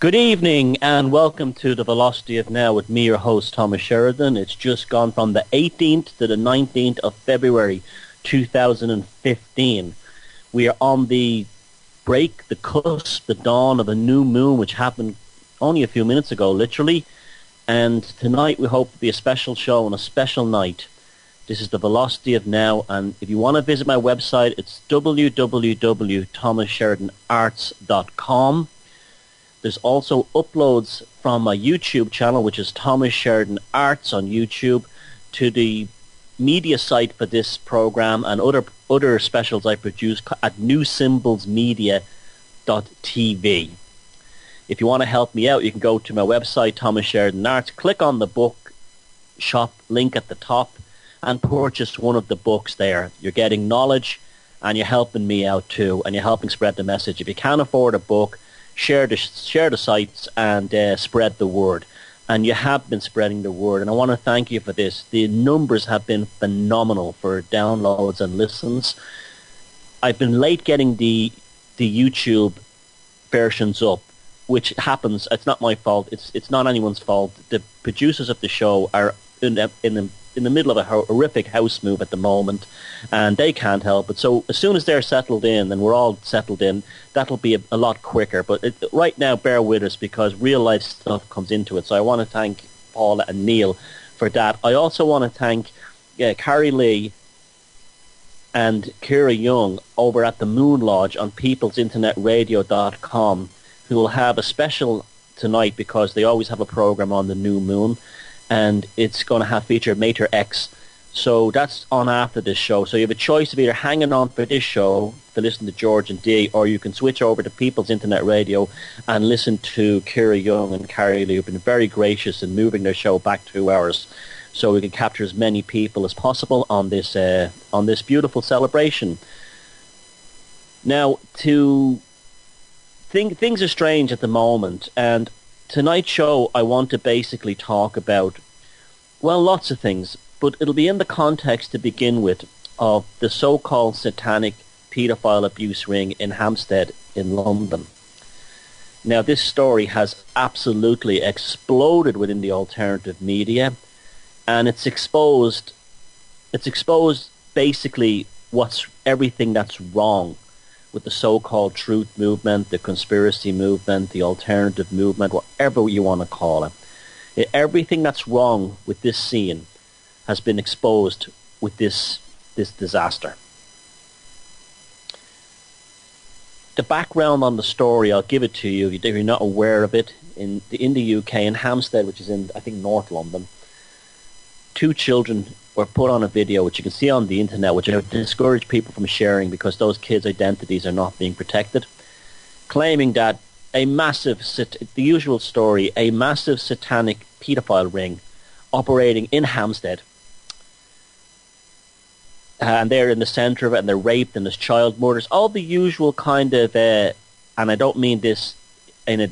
Good evening and welcome to the Velocity of Now with me, your host, Thomas Sheridan. It's just gone from the 18th to the 19th of February 2015. We are on the break, the cusp, the dawn of a new moon, which happened only a few minutes ago, literally. And tonight we hope to be a special show and a special night. This is the Velocity of Now, and if you want to visit my website, it's www.thomassheridanarts.com. There's also uploads from my YouTube channel, which is Thomas Sheridan Arts on YouTube, to the media site for this program and other specials I produce at newsymbolsmedia.tv. If you want to help me out, you can go to my website, Thomas Sheridan Arts, click on the book shop link at the top, and purchase one of the books there. You're getting knowledge, and you're helping me out too, and you're helping spread the message. If you can't afford a book, share the sites and spread the word. And you have been spreading the word, and I want to thank you for this. The numbers have been phenomenal for downloads and listens. I've been late getting the YouTube versions up, which happens. It's not my fault. It's not anyone's fault. The producers of the show are in the middle of a horrific house move at the moment, and they can't help it. So as soon as they're settled in, and we're all settled in, that'll be a lot quicker. But right now, bear with us because real life stuff comes into it. So I want to thank Paula and Neil for that. I also want to thank Carrie Lee and Kira Young over at the Moon Lodge on peoplesinternetradio.com, who will have a special tonight because they always have a program on the new moon. And it's going to have feature Mater X. So that's on after this show. So you have a choice of either hanging on for this show to listen to George and Dee, or you can switch over to People's Internet Radio and listen to Kira Young and Carrie Lee, who've been very gracious in moving their show back 2 hours so we can capture as many people as possible on this beautiful celebration. Now, things are strange at the moment, and tonight's show, I want to basically talk about, well, lots of things, but it'll be in the context to begin with of the so-called satanic paedophile abuse ring in Hampstead in London. Now, this story has absolutely exploded within the alternative media, and it's exposed basically everything that's wrong with the so-called truth movement, the conspiracy movement, the alternative movement, whatever you want to call it. Everything that's wrong with this scene has been exposed with this disaster. The background on the story, I'll give it to you if you're not aware of it. In the UK, in Hampstead, which is in, I think, North London, 2 children were put on a video, which you can see on the internet, which I would discourage people from sharing because those kids' identities are not being protected, claiming that the usual story, a massive satanic paedophile ring operating in Hampstead, and they're in the centre of it, and they're raped, and there's child murders, all the usual kind of, and I don't mean this in a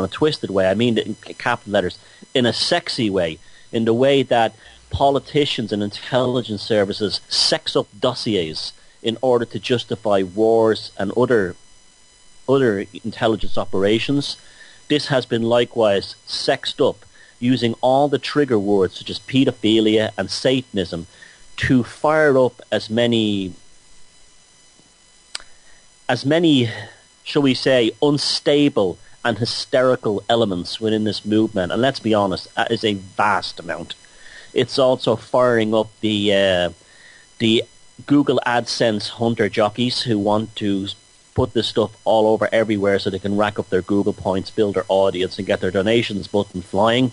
twisted way. I mean it in capital letters, in a sexy way, in the way that politicians and intelligence services sex up dossiers in order to justify wars and other intelligence operations. This has been likewise sexed up using all the trigger words such as pedophilia and Satanism to fire up as many, shall we say, unstable and hysterical elements within this movement. And let's be honest, that is a vast amount. It's also firing up the Google AdSense hunter jockeys who want to put this stuff all over everywhere so they can rack up their Google points, build their audience, and get their donations button flying.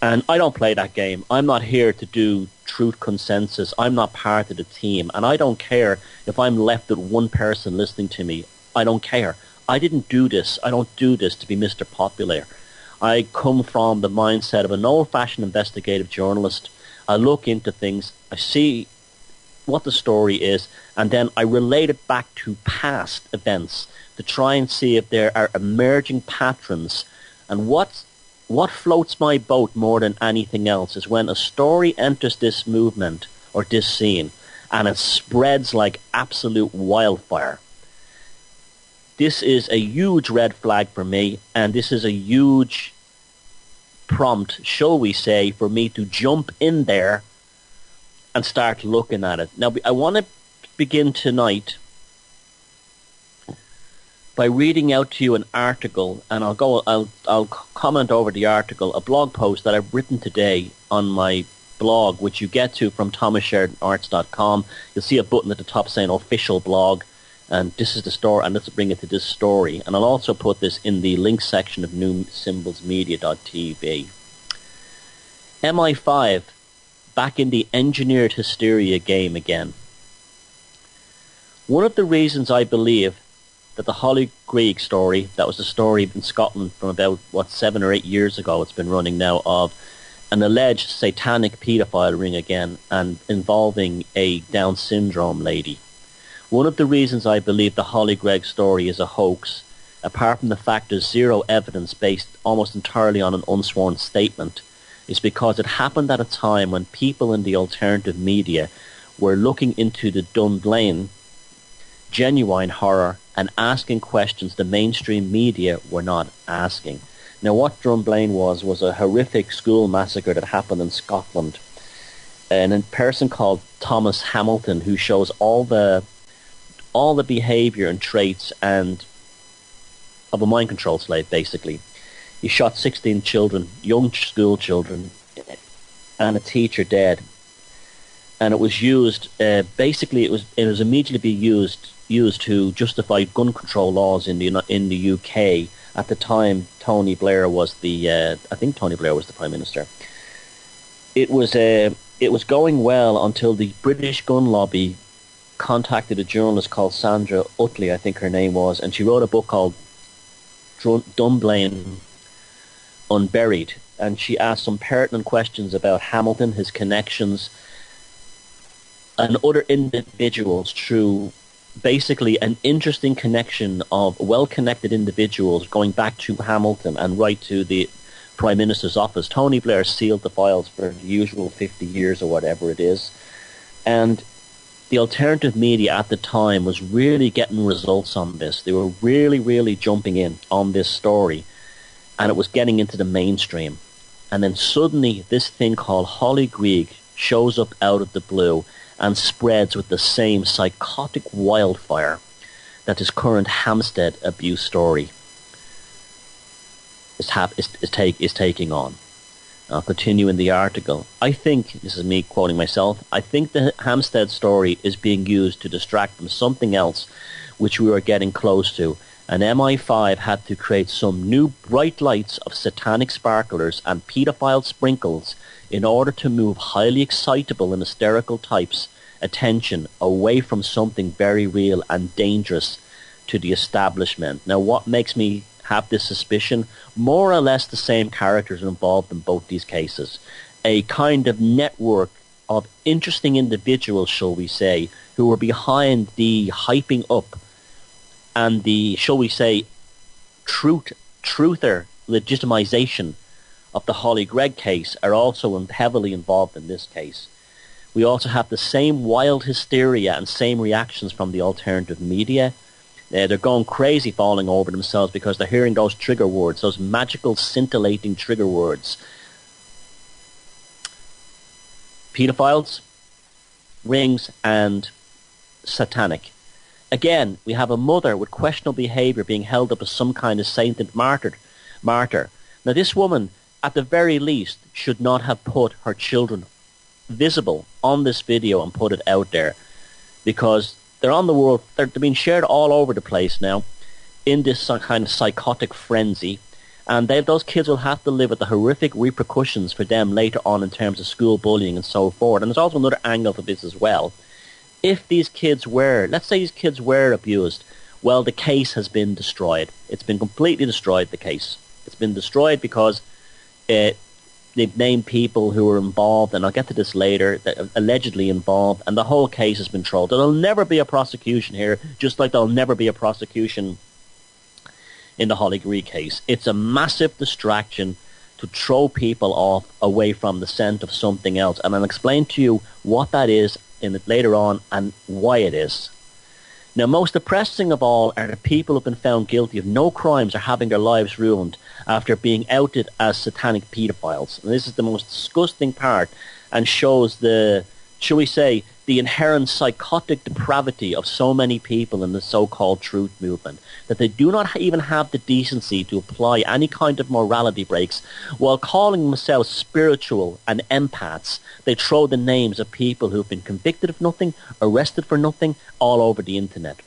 And I don't play that game. I'm not here to do truth consensus. I'm not part of the team. And I don't care if I'm left with one person listening to me. I don't care. I didn't do this. I don't do this to be Mr. Popular. I come from the mindset of an old-fashioned investigative journalist. I look into things. I see what the story is, and then I relate it back to past events to try and see if there are emerging patterns. And what floats my boat more than anything else is when a story enters this movement or this scene and it spreads like absolute wildfire. This is a huge red flag for me, and this is a huge prompt, shall we say, for me to jump in there and start looking at it. Now, I want to begin tonight by reading out to you an article, and I'll comment over the article, a blog post that I've written today on my blog, which you get to from thomassheridanarts.com. You'll see a button at the top saying official blog, and this is the story, and let's bring it to this story. And I'll also put this in the link section of newsymbolsmedia.tv. MI5 back in the engineered hysteria game again. One of the reasons I believe that the Holly Greig story, that was the story in Scotland from about, 7 or 8 years ago, it's been running now, of an alleged satanic paedophile ring again, and involving a Down syndrome lady. One of the reasons I believe the Holly Greig story is a hoax, apart from the fact there's zero evidence based almost entirely on an unsworn statement, is because it happened at a time when people in the alternative media were looking into the Dunblane genuine horror and asking questions the mainstream media were not asking. Now, what Dunblane was a horrific school massacre that happened in Scotland. And a person called Thomas Hamilton, who shows all the behaviour and traits and of a mind control slave, basically. He shot 16 children, young school children, and a teacher dead. And it was used, basically it was immediately used to justify gun control laws in the UK. At the time, Tony Blair was I think Tony Blair was the Prime Minister. It was going well until the British gun lobby contacted a journalist called Sandra Utley, I think her name was, and she wrote a book called Dunblane Unburied, and she asked some pertinent questions about Hamilton, his connections, and other individuals through basically an interesting connection of well-connected individuals going back to Hamilton and right to the Prime Minister's office. Tony Blair sealed the files for the usual 50 years or whatever it is. And the alternative media at the time was really getting results on this. They were really, really jumping in on this story, and it was getting into the mainstream. And then suddenly this thing called Holly Greig shows up out of the blue and spreads with the same psychotic wildfire that his current Hampstead abuse story is taking on. I'll continue in the article. I think, this is me quoting myself, I think the Hampstead story is being used to distract from something else which we were getting close to, and MI5 had to create some new bright lights of satanic sparklers and paedophile sprinkles in order to move highly excitable and hysterical types' attention away from something very real and dangerous to the establishment. Now, what makes me have this suspicion? More or less the same characters are involved in both these cases. A kind of network of interesting individuals, shall we say, who were behind the hyping up and the, shall we say, truther legitimization of the Holly Greig case are also heavily involved in this case. We also have the same wild hysteria and same reactions from the alternative media. They're going crazy, falling over themselves because they're hearing those trigger words, those magical, scintillating trigger words. Pedophiles, rings, and satanic. Again, we have a mother with questionable behaviour being held up as some kind of sainted martyr. Now, this woman, at the very least, should not have put her children visible on this video and put it out there, because they're on the world, they're being shared all over the place now in this kind of psychotic frenzy, and those kids will have to live with the horrific repercussions for them later on in terms of school bullying and so forth. And there's also another angle to this as well. If these kids were, let's say these kids were abused, well, the case has been destroyed. It's been completely destroyed, the case. It's been destroyed because they've named people who were involved, and I'll get to this later, that are allegedly involved, and the whole case has been trolled. There'll never be a prosecution here, just like there'll never be a prosecution in the Holly Greig case. It's a massive distraction to throw people off away from the scent of something else, and I'll explain to you what that is in it later on and why it is. Now, most depressing of all are the people who have been found guilty of no crimes or having their lives ruined after being outed as satanic pedophiles. And this is the most disgusting part and shows the, shall we say, the inherent psychotic depravity of so many people in the so-called truth movement, that they do not even have the decency to apply any kind of morality breaks. While calling themselves spiritual and empaths, they throw the names of people who've been convicted of nothing, arrested for nothing, all over the internet.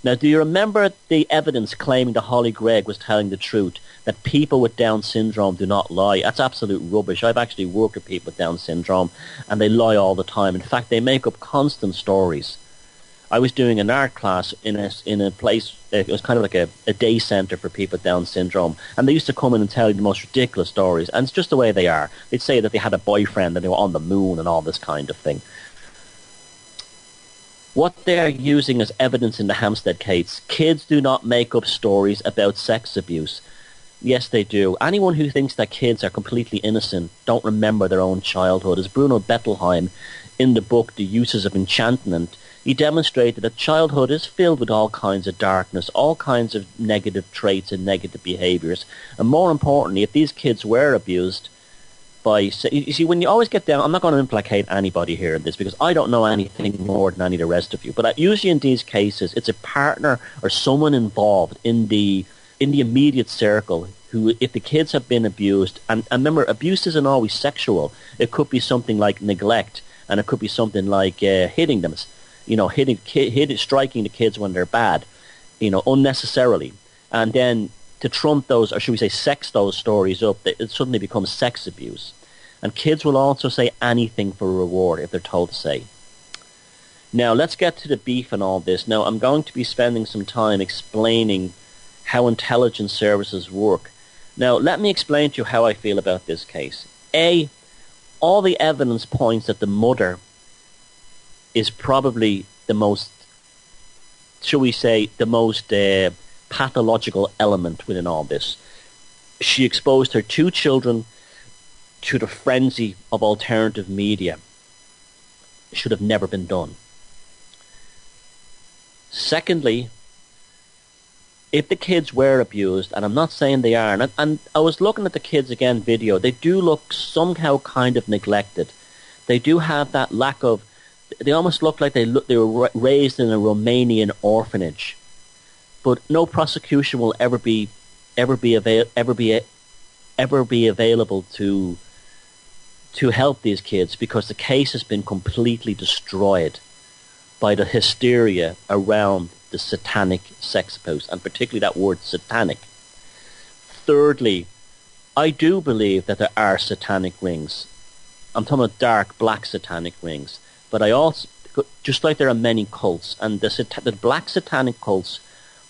Now, do you remember the evidence claiming that Holly Gregg was telling the truth, that people with Down syndrome do not lie? That's absolute rubbish. I've actually worked with people with Down syndrome, and they lie all the time. In fact, they make up constant stories. I was doing an art class in a place, it was kind of like a day centre for people with Down syndrome, and they used to come in and tell you the most ridiculous stories, and it's just the way they are. They'd say that they had a boyfriend and they were on the moon and all this kind of thing. What they're using as evidence in the Hampstead case, kids do not make up stories about sex abuse. Yes, they do. Anyone who thinks that kids are completely innocent, don't remember their own childhood, as Bruno Bettelheim, in the book The Uses of Enchantment, he demonstrated that childhood is filled with all kinds of darkness, all kinds of negative traits and negative behaviours. And more importantly, if these kids were abused, you see, when you always get down, I'm not going to implicate anybody here in this because I don't know anything more than any of the rest of you, but usually in these cases it's a partner or someone involved in the immediate circle who, if the kids have been abused, and remember, abuse isn't always sexual. It could be something like neglect, and it could be something like hitting them, striking the kids when they're bad, unnecessarily, and then to trump those, or should we say sex those stories up, it suddenly becomes sex abuse. And kids will also say anything for a reward if they're told to say. Now, let's get to the beef and all this. Now, I'm going to be spending some time explaining how intelligence services work. Now, let me explain to you how I feel about this case. A, all the evidence points that the mother is probably the most, shall we say, the most pathological element within all this. She exposed her two children to the frenzy of alternative media. It should have never been done. Secondly, if the kids were abused, and I'm not saying they are, and I was looking at the kids again video, they do look somehow kind of neglected. They do have that lack of, they almost look like they were raised in a Romanian orphanage. But no prosecution will ever be available to help these kids because the case has been completely destroyed by the hysteria around the satanic sex abuse, and particularly that word satanic. Thirdly, I do believe that there are satanic rings. I'm talking about dark black satanic rings, but I also, just like there are many cults, and the black satanic cults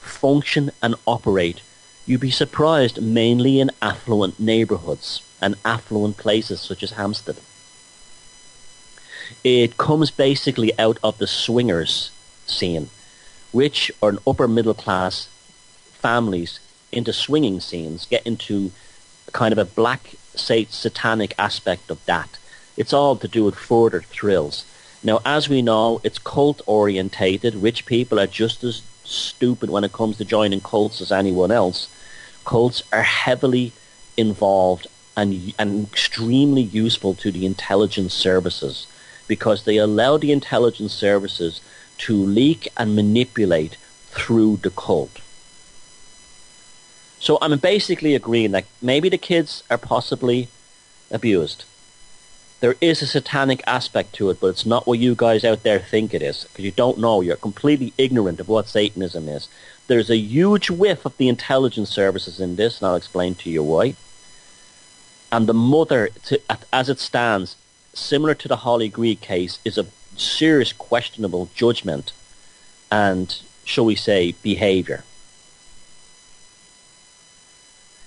function and operate, you'd be surprised, mainly in affluent neighbourhoods and affluent places such as Hampstead. It comes basically out of the swingers scene. Rich or upper middle class families into swinging scenes get into kind of a black satanic aspect of that. It's all to do with further thrills. Now, as we know, it's cult orientated. Rich people are just as stupid when it comes to joining cults as anyone else. Cults are heavily involved and extremely useful to the intelligence services because they allow the intelligence services to leak and manipulate through the cult. So I'm basically agreeing that maybe the kids are possibly abused. There is a satanic aspect to it, but it's not what you guys out there think it is, because you don't know. You're completely ignorant of what Satanism is. There's a huge whiff of the intelligence services in this, and I'll explain to you why. And the mother, as it stands, similar to the Holly Gregg case, is a serious questionable judgment and, shall we say, behaviour.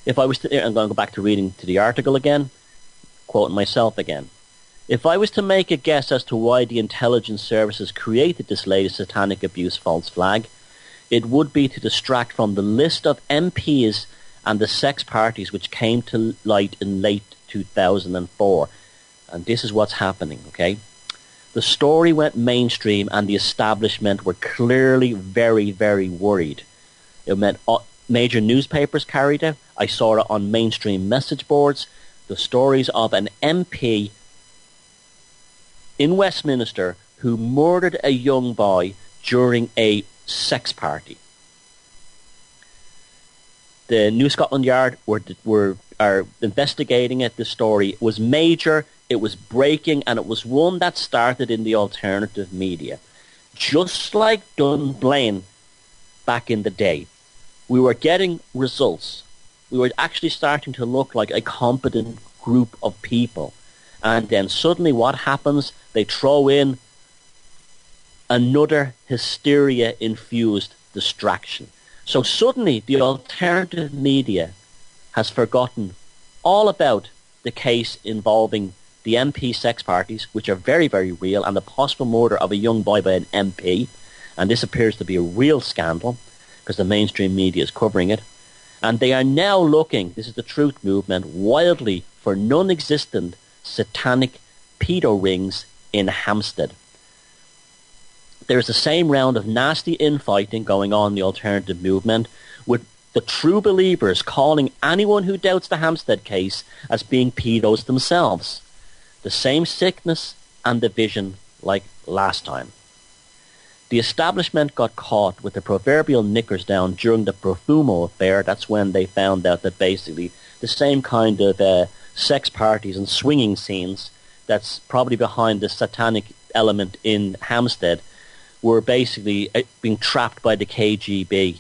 If I was to, I'm going to go back to reading to the article again, quoting myself again. If I was to make a guess as to why the intelligence services created this latest satanic abuse false flag, it would be to distract from the list of MPs and the sex parties which came to light in late 2004. And this is what's happening, okay? The story went mainstream and the establishment were clearly very, very worried. It meant major newspapers carried it. I saw it on mainstream message boards. The stories of an MP in Westminster who murdered a young boy during a sex party. The New Scotland Yard are investigating it. The story was major, it was breaking, and it was one that started in the alternative media. Just like Dunblane back in the day, we were getting results. We were actually starting to look like a competent group of people. And then suddenly what happens? They throw in another hysteria-infused distraction. So suddenly the alternative media has forgotten all about the case involving the MP sex parties, which are very, very real, and the possible murder of a young boy by an MP. And this appears to be a real scandal because the mainstream media is covering it. And they are now looking, this is the Truth Movement, wildly for non-existent satanic pedo rings in Hampstead. There's the same round of nasty infighting going on in the alternative movement, with the true believers calling anyone who doubts the Hampstead case as being pedos themselves. The same sickness and division like last time. The establishment got caught with the proverbial knickers down during the Profumo affair. That's when they found out that basically the same kind of sex parties and swinging scenes that's probably behind the satanic element in Hampstead were basically being trapped by the KGB.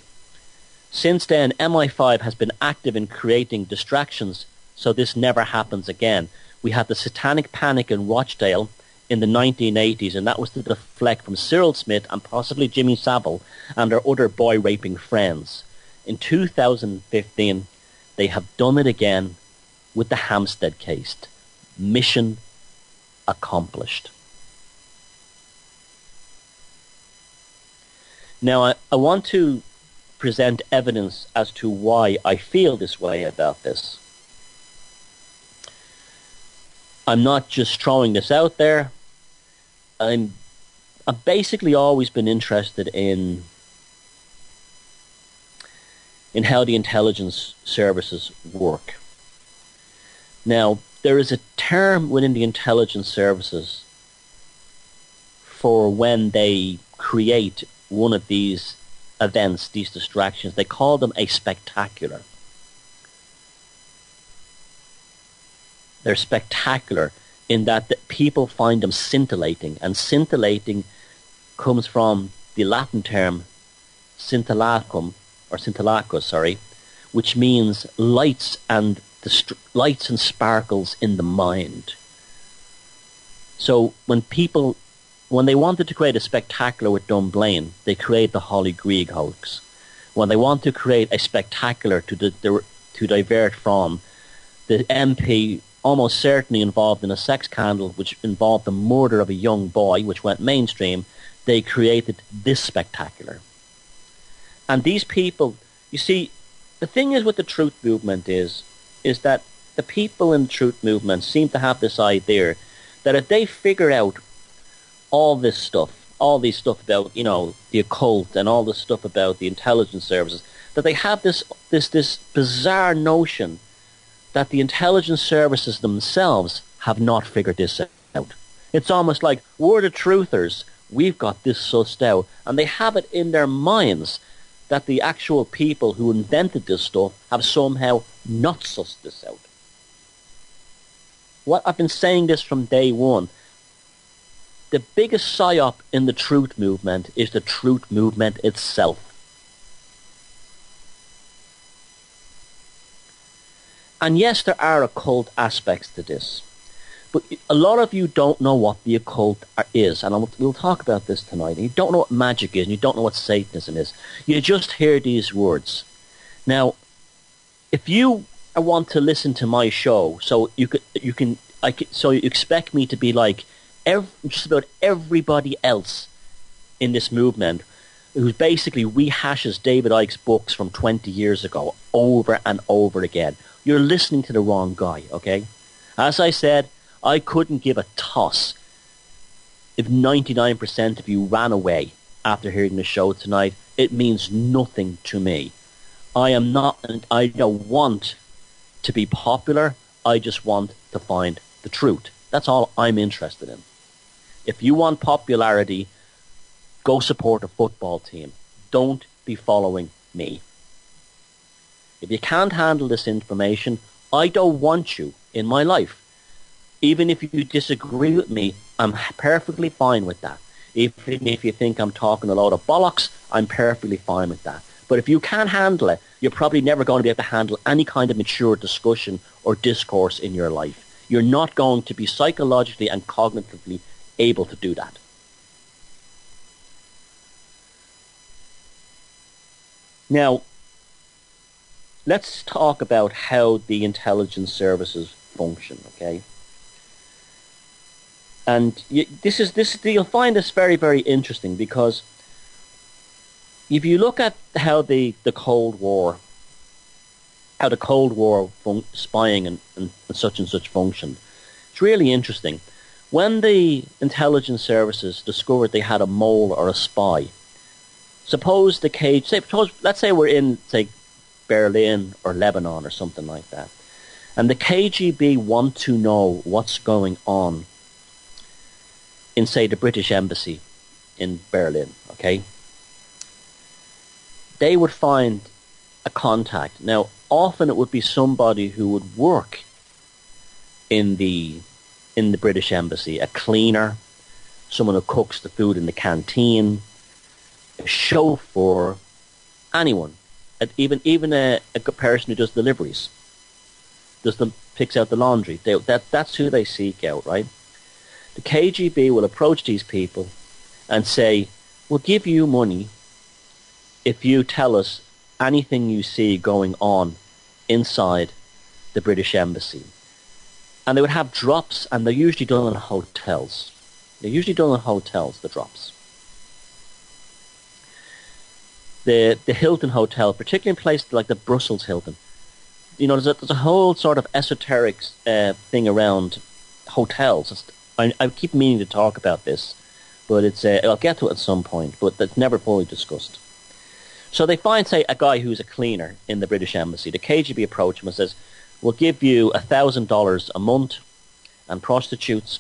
Since then, MI5 has been active in creating distractions so this never happens again. We had the satanic panic in Rochdale in the 1980s, and that was to deflect from Cyril Smith and possibly Jimmy Savile and their other boy-raping friends. In 2015, they have done it again with the Hampstead case. Mission accomplished. Now, I want to present evidence as to why I feel this way about this. I'm not just throwing this out there. I've basically always been interested in how the intelligence services work. Now, there is a term within the intelligence services for when they create one of these events, these distractions. They call them a spectacular. They're spectacular in that the people find them scintillating, and scintillating comes from the Latin term scintillacum, or scintillacus, which means lights and sparkles in the mind. So when they wanted to create a spectacular with Dunblane, they create the Holly Greig hoax. When they want to create a spectacular to divert from the MP almost certainly involved in a sex scandal which involved the murder of a young boy, which went mainstream, they created this spectacular. And these people, you see, the thing is with the Truth Movement is that the people in the Truth Movement seem to have this idea that if they figure out all these stuff about, the occult and all this stuff about the intelligence services, that they have this bizarre notion that the intelligence services themselves have not figured this out. It's almost like, we're the truthers, we've got this sussed out, and they have it in their minds that the actual people who invented this stuff have somehow not sussed this out. I've been saying this from day one. The biggest psyop in the Truth Movement is the Truth Movement itself. And yes, there are occult aspects to this. But a lot of you don't know what the occult is. And we'll talk about this tonight. You don't know what magic is, and you don't know what Satanism is. You just hear these words. Now, if you want to listen to my show, so you expect me to be like just about everybody else in this movement, who basically rehashes David Icke's books from 20 years ago over and over again. You're listening to the wrong guy, okay? As I said, I couldn't give a toss if 99% of you ran away after hearing the show tonight, it means nothing to me. I don't want to be popular. I just want to find the truth. That's all I'm interested in. If you want popularity, go support a football team. Don't be following me. If you can't handle this information, I don't want you in my life. Even if you disagree with me, I'm perfectly fine with that. Even if you think I'm talking a load of bollocks, I'm perfectly fine with that. But if you can't handle it, you're probably never going to be able to handle any kind of mature discussion or discourse in your life. You're not going to be psychologically and cognitively able to do that. Now, let's talk about how the intelligence services function, okay? And you'll find this very, very interesting, because if you look at how the Cold War, spying and such functioned, it's really interesting. When the intelligence services discovered they had a mole or a spy, let's say we're in, say, Berlin or Lebanon or something like that, and the KGB want to know what's going on in, say, the British Embassy in Berlin, okay? They would find a contact. Now, often it would be somebody who would work in the British Embassy, a cleaner, someone who cooks the food in the canteen, a chauffeur, anyone, even a person who does deliveries, picks out the laundry. That's who they seek out, right? The KGB will approach these people and say, we'll give you money if you tell us anything you see going on inside the British Embassy. And they would have drops, and they're usually done in hotels. The drops. The Hilton Hotel, particularly in places like the Brussels Hilton, there's a whole sort of esoteric thing around hotels. I keep meaning to talk about this, but I'll get to it at some point, but that's never fully discussed. So they find, say, a guy who's a cleaner in the British Embassy. The KGB approach him and says, we'll give you $1,000 a month and prostitutes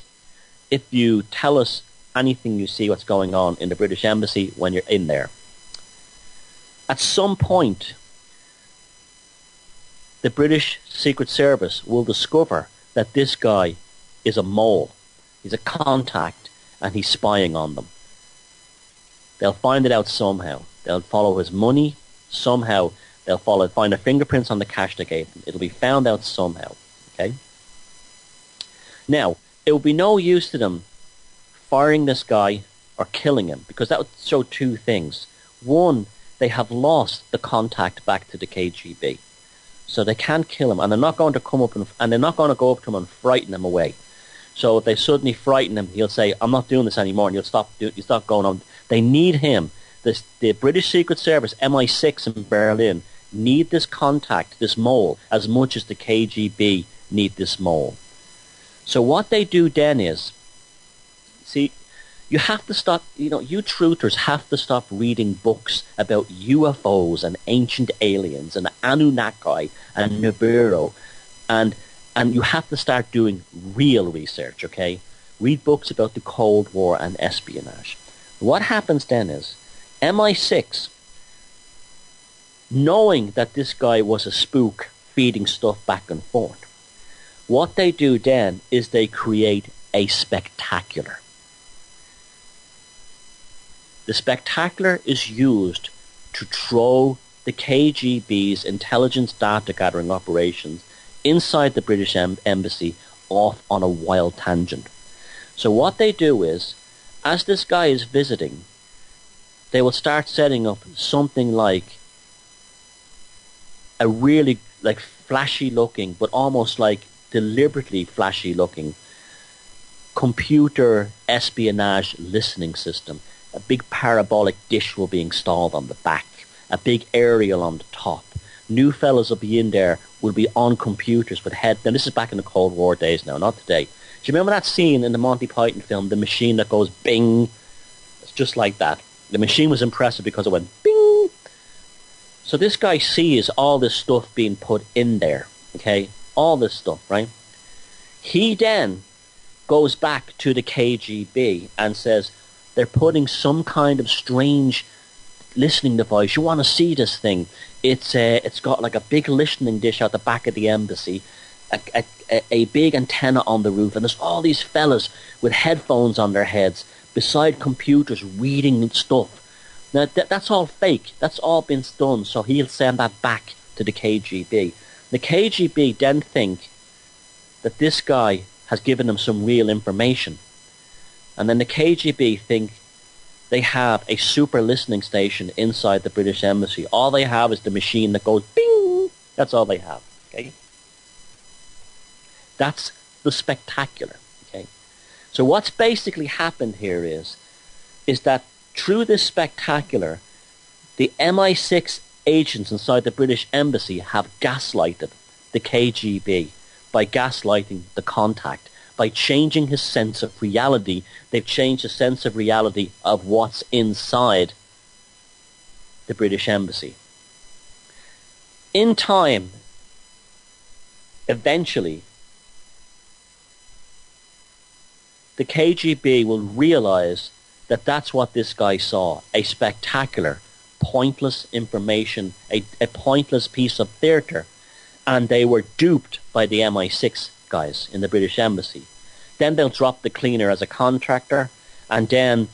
if you tell us anything you see what's going on in the British Embassy when you're in there. At some point, the British Secret Service will discover that this guy is a mole. He's a contact, and he's spying on them. They'll find it out somehow. They'll follow his money somehow. They'll find the fingerprints on the cash they gave them. It'll be found out somehow. Okay? Now, it will be no use to them firing this guy or killing him, because that would show two things. One, they have lost the contact back to the KGB. So they can't kill him, and they're not going to come up and they're not going to go up to him and frighten him away. So if they suddenly frighten him, he'll say, I'm not doing this anymore, and you'll stop going on. They need him. The British Secret Service, MI6 in Berlin, need this contact, this mole, as much as the KGB need this mole. So what they do then is, see, you have to stop, you truthers have to stop reading books about UFOs and ancient aliens and Anunnaki and Nibiru, and you have to start doing real research, okay? Read books about the Cold War and espionage. What happens then is, MI6, knowing that this guy was a spook feeding stuff back and forth, what they do then is they create a spectacular. The spectacular is used to throw the KGB's intelligence data gathering operations inside the British Embassy off on a wild tangent. So what they do is, as this guy is visiting, they will start setting up something like a really flashy looking, but almost like deliberately flashy looking computer espionage listening system. A big parabolic dish will be installed on the back, a big aerial on the top. New fellas will be in there, will be on computers with head. Now this is back in the Cold War days now, not today. Do you remember that scene in the Monty Python film, the machine that goes bing? It's just like that. The machine was impressive because it went bing. So this guy sees all this stuff being put in there, okay? All this stuff, right? He then goes back to the KGB and says, they're putting some kind of strange listening device. You want to see this thing? It's got like a big listening dish out the back of the embassy, a big antenna on the roof, and there's all these fellas with headphones on their heads beside computers reading stuff. Now that's all fake. That's all been done. So he'll send that back to the KGB. The KGB then think that this guy has given them some real information, and then the KGB think they have a super listening station inside the British Embassy. All they have is the machine that goes bing. That's all they have. Okay. That's the spectacular. Okay. So what's basically happened here is that through this spectacular, the MI6 agents inside the British Embassy have gaslighted the KGB by gaslighting the contact. By changing his sense of reality, they've changed the sense of reality of what's inside the British Embassy. In time, eventually, the KGB will realize that that's what this guy saw, a spectacular, pointless information, a pointless piece of theatre, and they were duped by the MI6 guys in the British Embassy. Then they'll drop the cleaner as a contractor, and then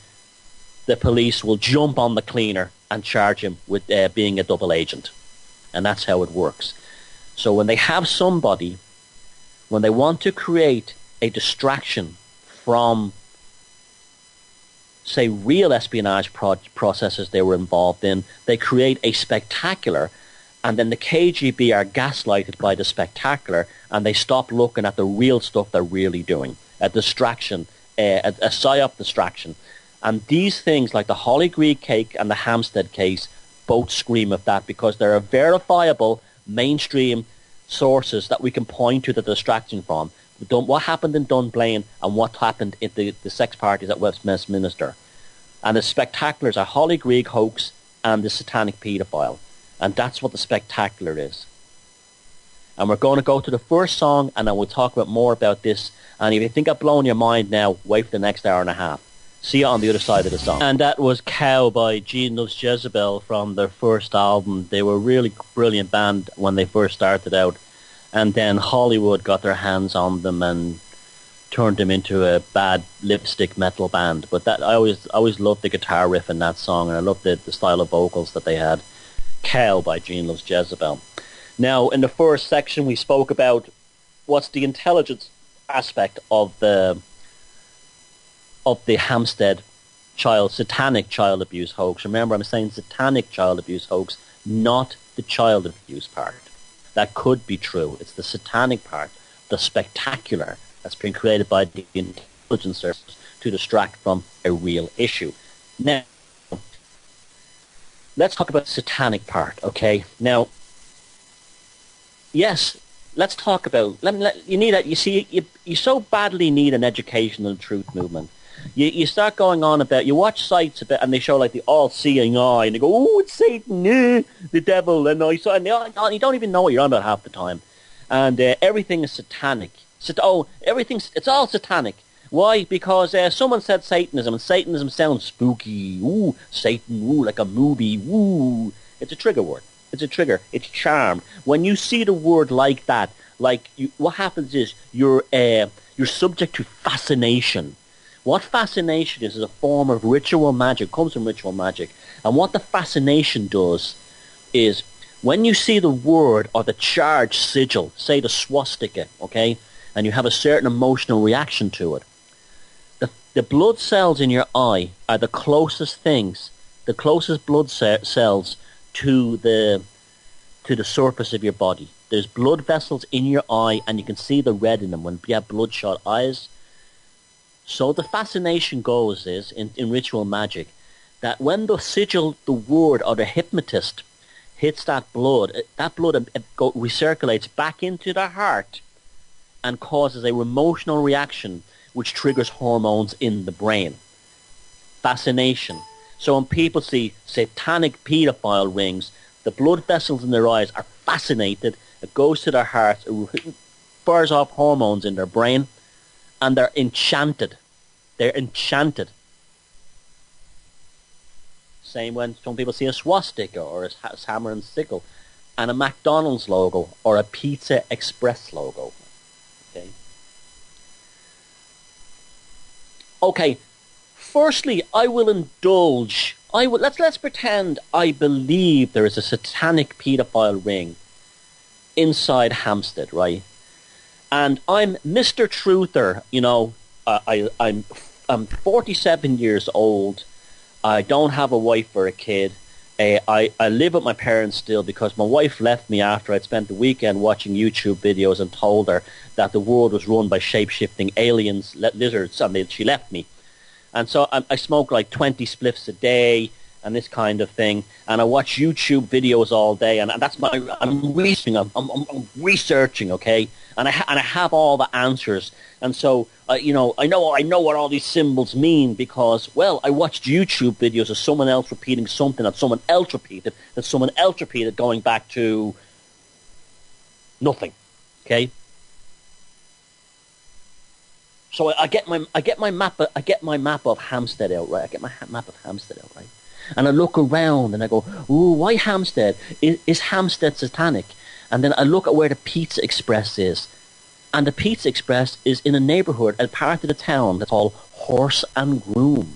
the police will jump on the cleaner and charge him with being a double agent. And that's how it works. So when they have somebody, when they want to create a distraction from, say, real espionage processes they were involved in, they create a spectacular, and then the KGB are gaslighted by the spectacular, and they stop looking at the real stuff they're really doing. A distraction, a psyop distraction. And these things, like the Holly Greig cake and the Hampstead case, both scream of that, because there are verifiable mainstream sources that we can point to the distraction from. What happened in Dunblane and what happened at the sex parties at Westminster. And the spectaculars are Holly Greig hoax and the satanic paedophile. And that's what the spectacular is. And we're going to go to the first song, and then we'll talk about more about this. And if you think I've blown your mind now, wait for the next hour and a half. See you on the other side of the song. And that was Cow by Gene Loves Jezebel from their first album. They were a really brilliant band when they first started out. And then Hollywood got their hands on them and turned them into a bad lipstick metal band. But that I always loved the guitar riff in that song, and I loved the style of vocals that they had. Cow by Gene Loves Jezebel. Now, in the first section, we spoke about what's the intelligence aspect of the Hampstead satanic child abuse hoax. Remember, I'm saying satanic child abuse hoax, not the child abuse part. That could be true. It's the satanic part, the spectacular, that's been created by the intelligence service to distract from a real issue. Now, let's talk about the satanic part, okay? Now, yes, let's talk about. You so badly need an education on the truth movement. You start going on about. You watch sites about, and they show like the all-seeing eye, and they go, "Oh, it's Satan, the devil," and you don't even know what you're on about half the time, and everything is satanic. It's all satanic. Why? Because someone said Satanism, and Satanism sounds spooky. Ooh, Satan, ooh, like a movie. Ooh, it's a trigger word. It's a trigger. It's charm. When you see the word like that, what happens is you're subject to fascination. What fascination is a form of ritual magic. It comes from ritual magic. And what the fascination does is when you see the word or the charged sigil, say the swastika, okay, and you have a certain emotional reaction to it, the blood cells in your eye are the closest things, the closest blood cells to the surface of your body. There's blood vessels in your eye, and you can see the red in them when you have bloodshot eyes. So the fascination goes is, in ritual magic, that when the sigil, the word, or the hypnotist hits that blood recirculates back into the heart, and causes a emotional reaction which triggers hormones in the brain. Fascination. So when people see satanic paedophile rings, the blood vessels in their eyes are fascinated. It goes to their hearts. It fires off hormones in their brain. And they're enchanted. They're enchanted. Same when some people see a swastika or a hammer and sickle and a McDonald's logo or a Pizza Express logo. Okay. Firstly, I will indulge. Let's pretend I believe there is a satanic paedophile ring inside Hampstead, right? And I'm Mr. Truther, you know. I'm 47 years old. I don't have a wife or a kid. I live with my parents still because my wife left me after I'd spent the weekend watching YouTube videos and told her that the world was run by shape-shifting aliens, lizards, and she left me. And so I smoke like 20 spliffs a day and this kind of thing. And I watch YouTube videos all day. And that's I'm researching, okay? And I have all the answers. And so, I know what all these symbols mean because, well, I watched YouTube videos of someone else repeating something that someone else repeated going back to nothing, okay? So I get my map of Hampstead out, right? And I look around and I go, ooh, why Hampstead? Is Hampstead satanic? And then I look at where the Pizza Express is. And the Pizza Express is in a neighbourhood, a part of the town that's called Horse and Groom.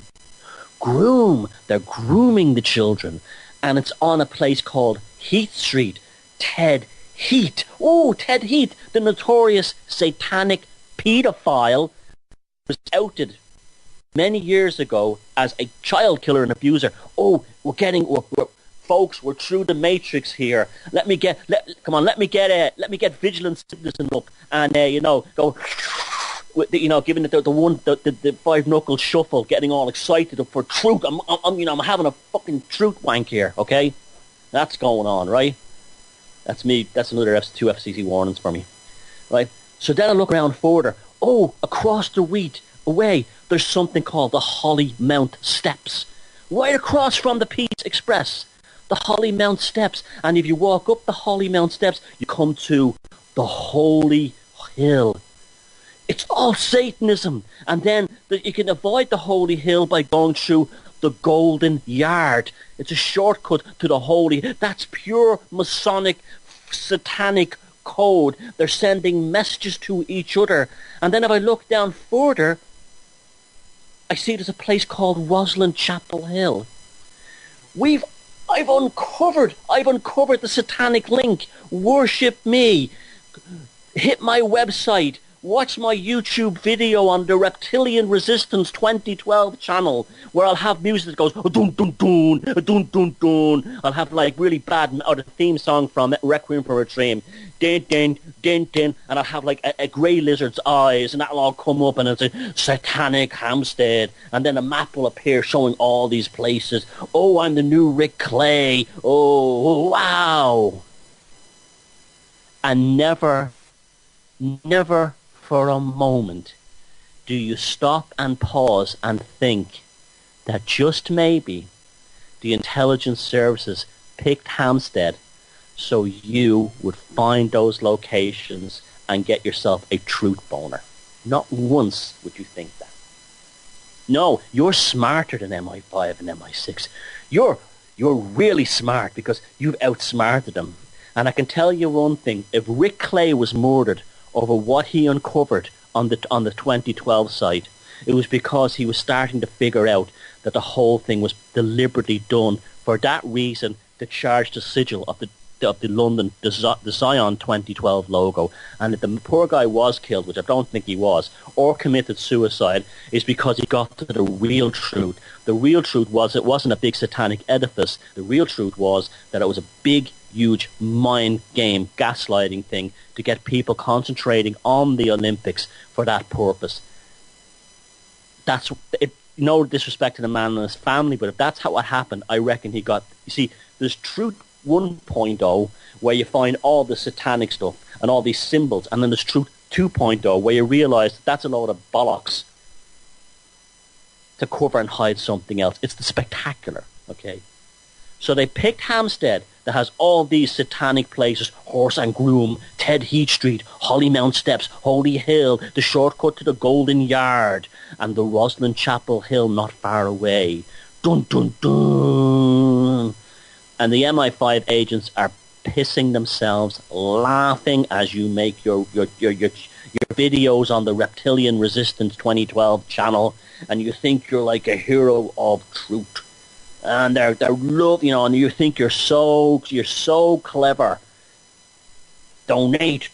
They're grooming the children. And it's on a place called Heath Street. Ted Heath. Oh, Ted Heath, the notorious satanic paedophile, was outed many years ago as a child killer and abuser. Oh, folks, we're through the matrix here. Let me get Vigilant Citizen up and go giving it the five knuckle shuffle, getting all excited up for truth. I'm having a fucking truth wank here, okay? That's going on, right? That's me. That's another 2 FCC warnings for me, right? So then I look around further. Oh, across the way, there's something called the Hollymount Steps. Right across from the Pizza Express. The Hollymount Steps. And if you walk up the Hollymount Steps, you come to the Holy Hill. It's all Satanism. And then you can avoid the Holy Hill by going through the Golden Yard. It's a shortcut to the Holy. That's pure Masonic, satanic code. They're sending messages to each other. And then if I look down further, I see there's a place called Roslyn Chapel Hill. I've uncovered the satanic link. Worship me. Hit my website. Watch my YouTube video on the Reptilian Resistance 2012 channel, where I'll have music that goes dun dun dun dun dun dun. I'll have like really bad or the theme song from Requiem for a Dream, din din din din, and I'll have like a grey lizard's eyes, and that'll all come up, and it's a satanic Hampstead, and then a map will appear showing all these places. Oh, I'm the new Rick Clay. Oh, wow! And never for a moment do you stop and pause and think that just maybe the intelligence services picked Hampstead so you would find those locations and get yourself a truth boner. Not once would you think that. No, you're smarter than MI5 and MI6. You're really smart because you've outsmarted them. And I can tell you one thing, if Rick Clay was murdered over what he uncovered on the 2012 site, it was because he was starting to figure out that the whole thing was deliberately done for that reason to charge the sigil of the London, the Zion 2012 logo. And if the poor guy was killed, which I don't think he was, or committed suicide, is because he got to the real truth. The real truth was it wasn't a big satanic edifice. The real truth was that it was a big, huge mind game, gaslighting thing to get people concentrating on the Olympics for that purpose. That's it. No disrespect to the man and his family, but if that's how it happened, I reckon he got... You see, there's Truth 1.0 where you find all the satanic stuff and all these symbols, and then there's Truth 2.0, where you realise that's a load of bollocks to cover and hide something else. It's the spectacular, okay? So they picked Hampstead, that has all these satanic places: Horse and Groom, Ted Heath Street, Hollymount Steps, Holy Hill, the shortcut to the Golden Yard, and the Roslyn Chapel Hill not far away. Dun dun dun! And the MI5 agents are pissing themselves, laughing as you make your videos on the Reptilian Resistance 2012 channel, and you think you're like a hero of truth. And they're love, and you think you're so clever. Donate.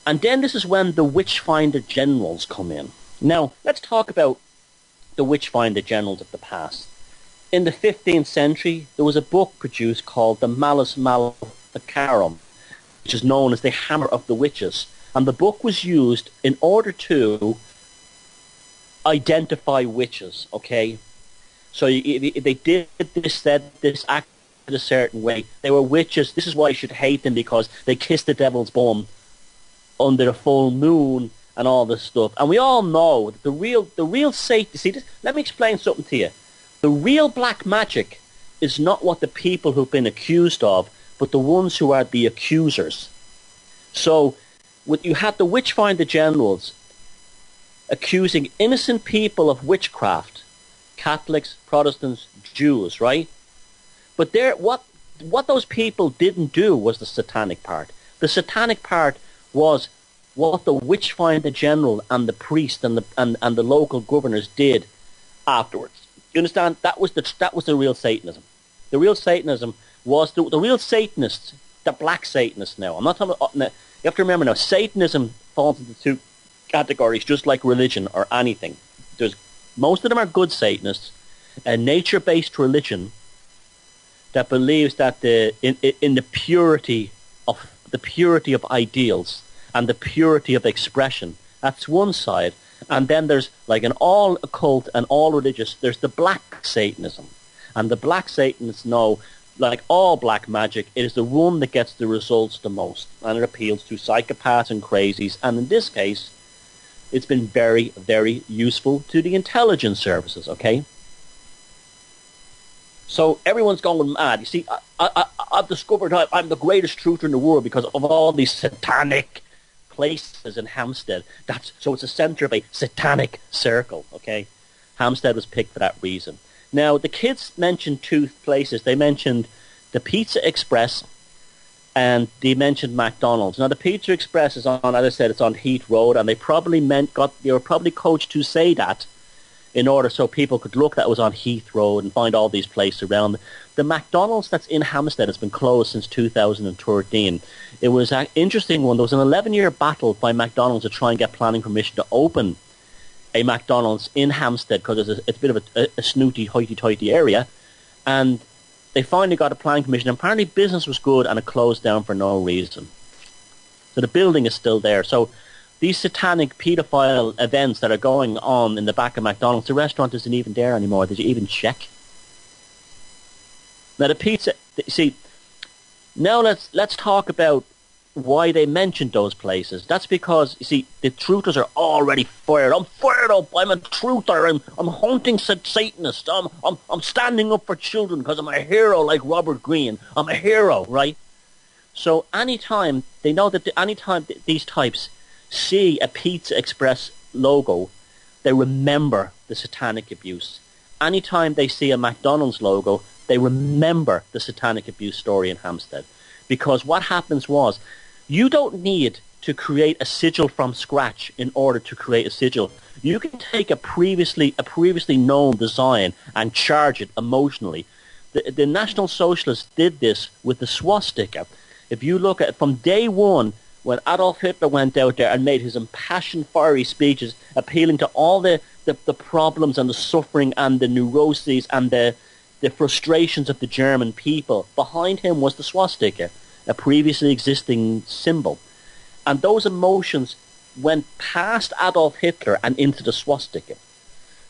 And then this is when the Witchfinder generals come in. Now, let's talk about the Witchfinder generals of the past. In the 15th century, there was a book produced called the Malus Maleficarum, which is known as the Hammer of the Witches. And the book was used in order to identify witches, okay? So if they did this, said this, acted a certain way, they were witches. This is why you should hate them, because they kissed the devil's bum under the full moon and all this stuff. And we all know that the real Satan. See, let me explain something to you. The real black magic is not what the people who've been accused of, but the ones who are the accusers. So you had the Witchfinder generals accusing innocent people of witchcraft. Catholics, Protestants, Jews, right? But what those people didn't do was the satanic part. The satanic part was what the Witchfinder general and the priest and the local governors did afterwards. You understand? That was the real Satanism. The real Satanism was the real Satanists, the black Satanists. Now, I'm not talking about. You have to remember now, Satanism falls into two categories, just like religion or anything. Most of them are good Satanists, a nature-based religion that believes that in the purity of ideals and the purity of expression. That's one side. And then there's, like in all occult and all religious, there's the black Satanism. And the black Satanists know, like all black magic, it is the one that gets the results the most. And it appeals to psychopaths and crazies. And in this case, it's been very, very useful to the intelligence services, okay? So everyone's going mad. You see, I've discovered I'm the greatest truther in the world because of all these satanic places in Hampstead. So it's a centre of a satanic circle, okay? Hampstead was picked for that reason. Now, the kids mentioned two places. They mentioned the Pizza Express and they mentioned McDonald's. Now, the Pizza Express is on, as I said, it's on Heath Road, and they were probably coached to say that in order so people could look that it was on Heath Road and find all these places around. The McDonald's that's in Hampstead has been closed since 2013. It was an interesting one. There was an 11-year battle by McDonald's to try and get planning permission to open a McDonald's in Hampstead because it's a bit of a snooty, hoity-toity area. And they finally got a planning permission. Apparently business was good and it closed down for no reason. So the building is still there. So these satanic pedophile events that are going on in the back of McDonald's, the restaurant isn't even there anymore. Did you even check? Now the pizza, see, now let's talk about why they mentioned those places. That's because, you see, the truthers are already fired. I'm fired up. I'm a truther. I'm hunting Satanists. I'm standing up for children because I'm a hero like Robert Greene. I'm a hero, right? So anytime they know that anytime these types see a Pizza Express logo, they remember the satanic abuse. Anytime they see a McDonald's logo, they remember the satanic abuse story in Hampstead. Because what happens was, you don't need to create a sigil from scratch in order to create a sigil. You can take a previously known design and charge it emotionally. The National Socialists did this with the swastika. If you look at it from day one, when Adolf Hitler went out there and made his impassioned, fiery speeches appealing to all the problems and the suffering and the neuroses and the frustrations of the German people, behind him was the swastika, a previously existing symbol. And those emotions went past Adolf Hitler and into the swastika.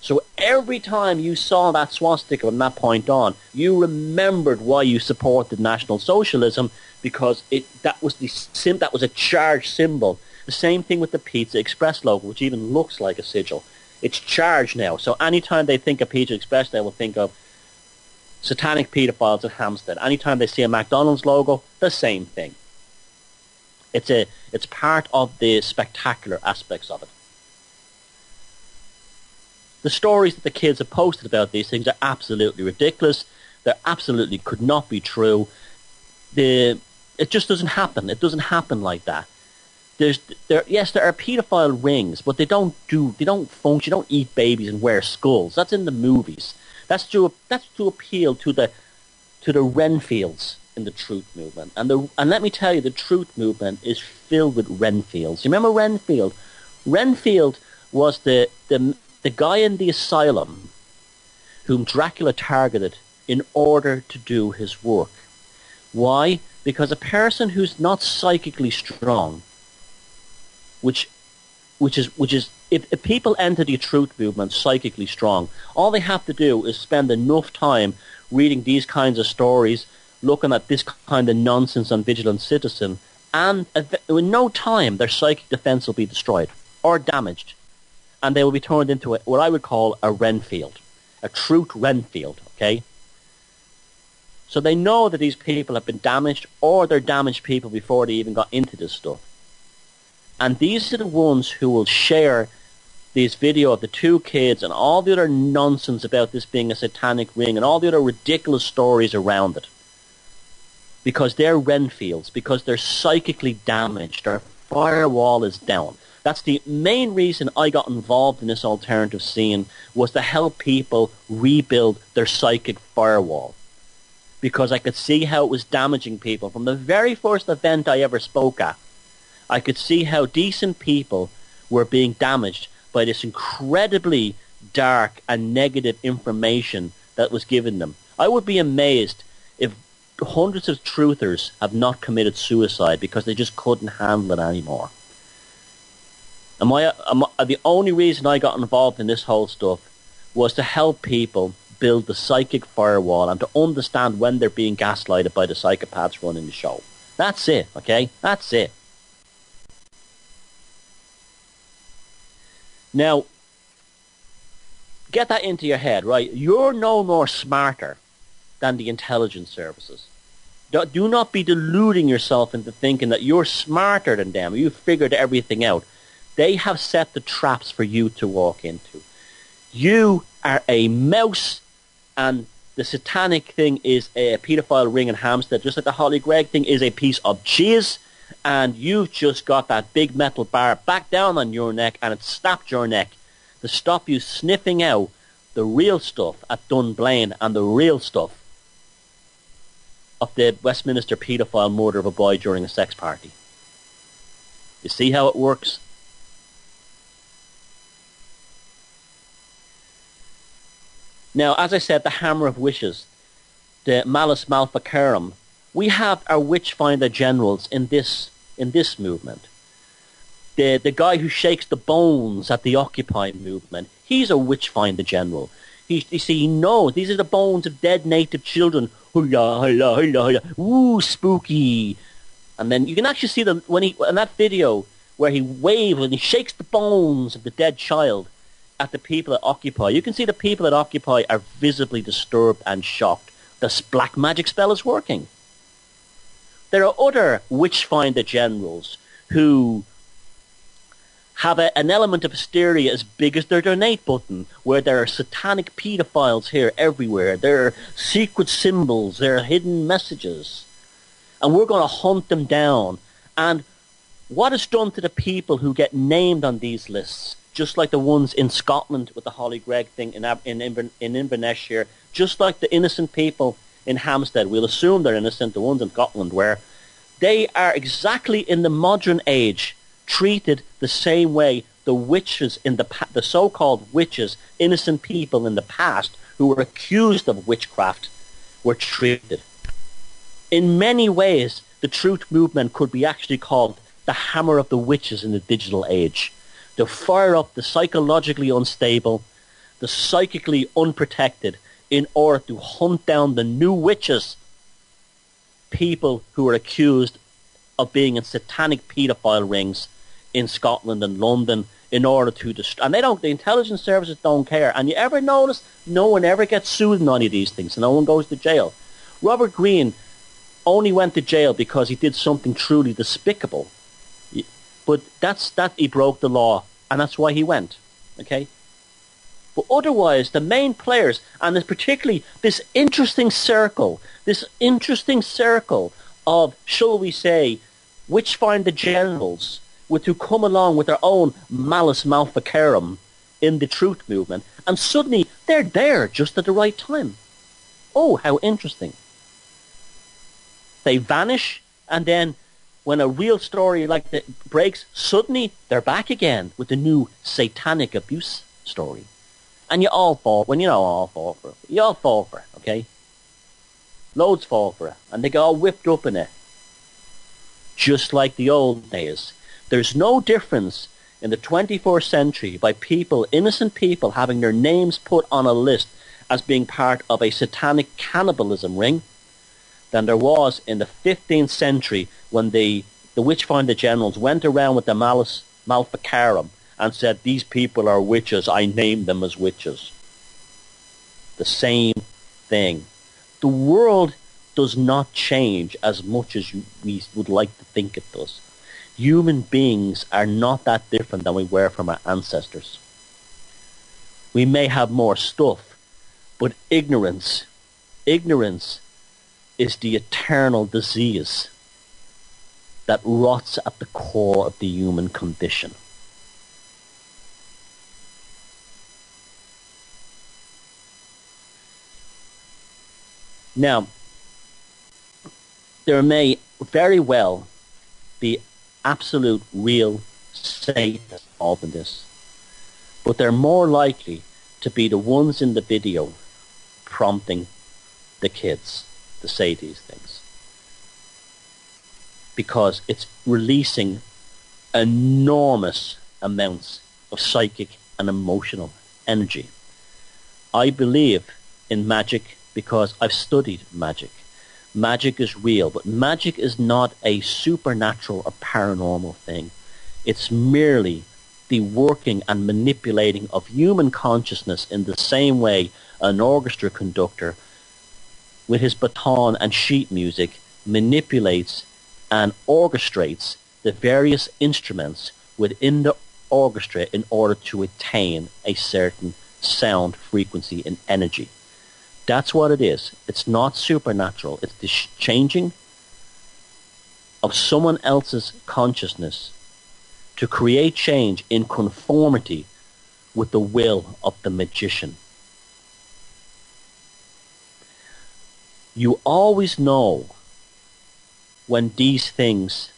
So every time you saw that swastika from that point on, you remembered why you supported National Socialism, because that was a charged symbol. The same thing with the Pizza Express logo, which even looks like a sigil. It's charged now. So anytime they think of Pizza Express, they will think of satanic paedophiles at Hampstead. Anytime they see a McDonald's logo, the same thing. It's part of the spectacular aspects of it. The stories that the kids have posted about these things are absolutely ridiculous. They absolutely could not be true. It just doesn't happen. It doesn't happen like that. There are paedophile rings, but they don't function. You don't eat babies and wear skulls. That's in the movies. That's to appeal to the Renfields in the truth movement. And let me tell you, the truth movement is filled with Renfields. You remember Renfield? Renfield was the guy in the asylum whom Dracula targeted in order to do his work. Why? Because a person who's not psychically strong, which is if people enter the truth movement psychically strong, all they have to do is spend enough time reading these kinds of stories, looking at this kind of nonsense on Vigilant Citizen, and in no time their psychic defense will be destroyed or damaged, and they will be turned into what I would call a Renfield, a truth Renfield, okay? So they know that these people have been damaged, or they're damaged people before they even got into this stuff. And these are the ones who will share this video of the two kids and all the other nonsense about this being a satanic ring and all the other ridiculous stories around it. Because they're Renfields, because they're psychically damaged, their firewall is down. That's the main reason I got involved in this alternative scene, was to help people rebuild their psychic firewall. Because I could see how it was damaging people. From the very first event I ever spoke at, I could see how decent people were being damaged by this incredibly dark and negative information that was given them. I would be amazed if hundreds of truthers have not committed suicide because they just couldn't handle it anymore. The only reason I got involved in this whole stuff was to help people build the psychic firewall and to understand when they're being gaslighted by the psychopaths running the show. That's it, okay? That's it. Now, get that into your head, right? You're no more smarter than the intelligence services. Do not be deluding yourself into thinking that you're smarter than them. You've figured everything out. They have set the traps for you to walk into. You are a mouse, and the satanic thing is a paedophile ring in Hampstead, just like the Holly Gregg thing is a piece of cheese. And you've just got that big metal bar back down on your neck, and it snapped your neck to stop you sniffing out the real stuff at Dunblane and the real stuff of the Westminster paedophile murder of a boy during a sex party. You see how it works? Now, as I said, the Hammer of Wishes, the Malus Maleficarum, we have our witchfinder generals in this movement. The guy who shakes the bones at the Occupy movement, he's a witchfinder general. He knows these are the bones of dead native children. Hula, hula, hula, hula. Ooh, spooky. And then you can actually see them in that video where he waves and he shakes the bones of the dead child at the people at Occupy. You can see the people at Occupy are visibly disturbed and shocked. This black magic spell is working. There are other witchfinder generals who have an element of hysteria as big as their donate button, where there are satanic paedophiles here everywhere. There are secret symbols. There are hidden messages. And we're going to hunt them down. And what is done to the people who get named on these lists, just like the ones in Scotland with the Holly Gregg thing in Inverness here, just like the innocent people in Hampstead, we'll assume they're innocent, the ones in Scotland, where they are exactly in the modern age treated the same way the witches in the so-called witches, innocent people in the past who were accused of witchcraft, were treated. In many ways, the truth movement could be actually called the hammer of the witches in the digital age. To fire up the psychologically unstable, the psychically unprotected, in order to hunt down the new witches, people who are accused of being in satanic paedophile rings in Scotland and London, in order to destroy. And the intelligence services don't care. And you ever notice no one ever gets sued in any of these things, and no one goes to jail. Robert Greene only went to jail because he did something truly despicable. But he broke the law, and that's why he went. Okay? But otherwise, the main players, and there's particularly this interesting circle of, shall we say, witch-finder generals, who come along with their own malus maleficarum in the truth movement, and suddenly they're there just at the right time. Oh, how interesting. They vanish, and then when a real story like that breaks, suddenly they're back again with a new satanic abuse story. And you all fall, you all fall for it, okay? Loads fall for it, and they get all whipped up in it. Just like the old days. There's no difference in the 21st century by innocent people having their names put on a list as being part of a satanic cannibalism ring than there was in the 15th century when the witch-finder generals went around with the malus maleficarum and said, these people are witches, I name them as witches. The same thing. The world does not change as much as we would like to think it does. Human beings are not that different than we were from our ancestors. We may have more stuff, but ignorance is the eternal disease that rots at the core of the human condition. Now, there may very well be absolute real Satanists involved in this, but they're more likely to be the ones in the video prompting the kids to say these things, because it's releasing enormous amounts of psychic and emotional energy. I believe in magic because I've studied magic. Magic is real, but magic is not a supernatural or paranormal thing. It's merely the working and manipulating of human consciousness in the same way an orchestra conductor with his baton and sheet music manipulates and orchestrates the various instruments within the orchestra in order to attain a certain sound, frequency, and energy. That's what it is. It's not supernatural. It's the changing of someone else's consciousness to create change in conformity with the will of the magician. You always know when these things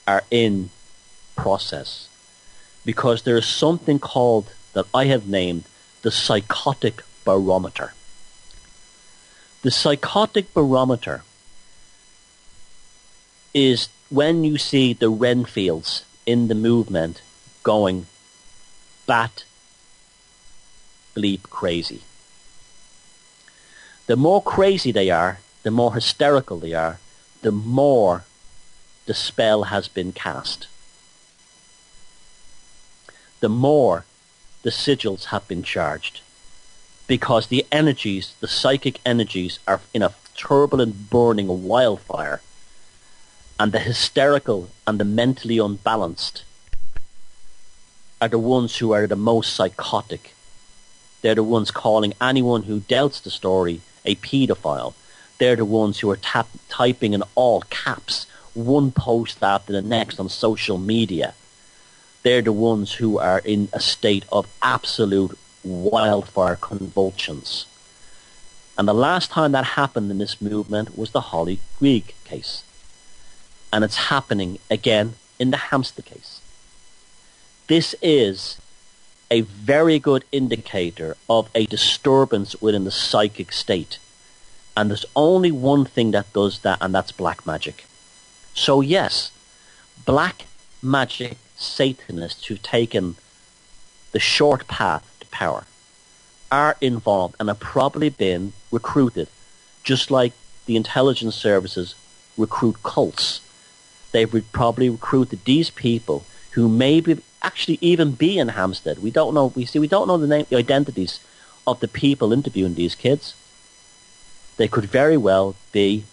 are in process, because there is something called, that I have named, the psychotic barometer. The psychotic barometer is when you see the Renfields in the movement going bat bleep crazy. The more crazy they are, the more hysterical they are, the more the spell has been cast. The more the sigils have been charged. Because the energies, the psychic energies, are in a turbulent, burning wildfire. And the hysterical and the mentally unbalanced are the ones who are the most psychotic. They're the ones calling anyone who doubts the story a paedophile. They're the ones who are typing in all caps one post after the next on social media. They're the ones who are in a state of absolute wildfire convulsions. And the last time that happened in this movement was the Holly Grieg case. And it's happening again in the Hamster case. This is a very good indicator of a disturbance within the psychic state. And there's only one thing that does that, and that's black magic. So yes, black magic Satanists who've taken the short path to power are involved and have probably been recruited, just like the intelligence services recruit cults. They've probably recruited these people who maybe actually even be in Hampstead. We don't know. We don't know the identities of the people interviewing these kids. They could very well be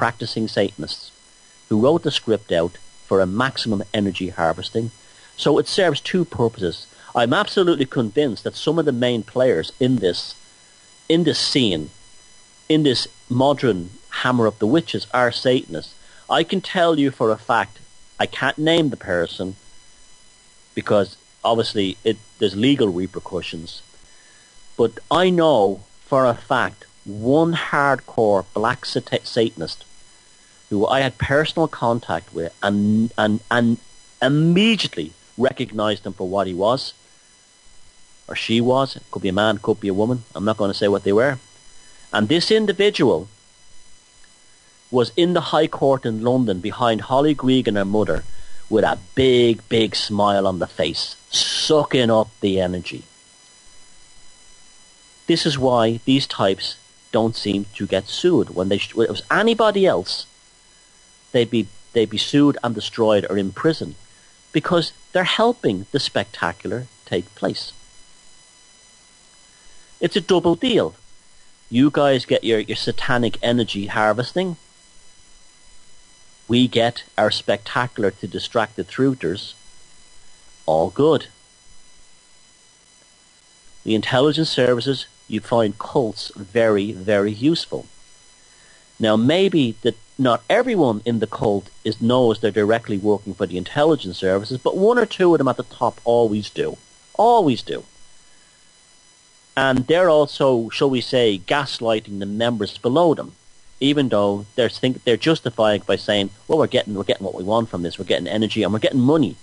practicing Satanists who wrote the script out for a maximum energy harvesting. So it serves two purposes. I'm absolutely convinced that some of the main players in this scene, in this modern Hammer of the Witches, are Satanists. I can tell you for a fact, I can't name the person because obviously there's legal repercussions. But I know for a fact one hardcore black Satanist who I had personal contact with and immediately recognized him for what he was, or she was. It could be a man, could be a woman. I'm not going to say what they were. And this individual was in the High Court in London behind Holly Greig and her mother with a big, big smile on the face, sucking up the energy. This is why these types don't seem to get sued. When it was anybody else, they'd be sued and destroyed or in prison because they're helping the spectacular take place. It's a double deal. You guys get your satanic energy harvesting. We get our spectacular to distract the truthers. All good. The intelligence services, you find cults very, very useful. Now maybe not everyone in the cult knows they're directly working for the intelligence services, but one or two of them at the top always do. Always do. And they're also, shall we say, gaslighting the members below them, even though they're justifying by saying, well, we're getting what we want from this. We're getting energy and we're getting money.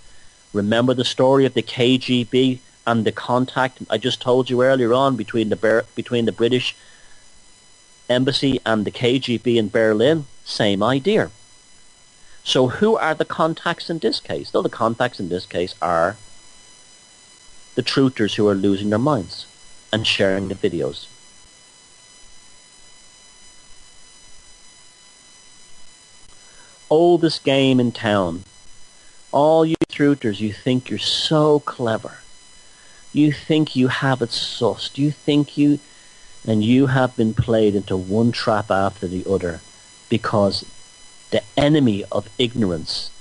Remember the story of the KGB and the contact I just told you earlier on between the British Embassy and the KGB in Berlin? Same idea. So who are the contacts in this case? Well, the contacts in this case are the truthers who are losing their minds and sharing the videos. Oldest game in town. All you truthers, you think you're so clever. You think you have it sussed. You think you have been played into one trap after the other because the enemy of ignorance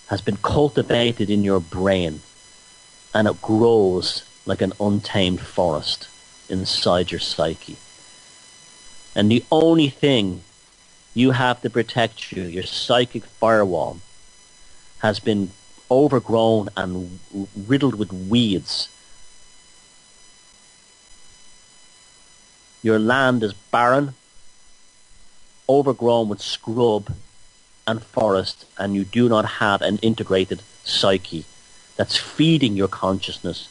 has been cultivated in your brain and it grows like an untamed forest inside your psyche. And the only thing you have to protect you, your psychic firewall, has been overgrown and riddled with weeds. Your land is barren, overgrown with scrub and forest, and you do not have an integrated psyche that's feeding your consciousness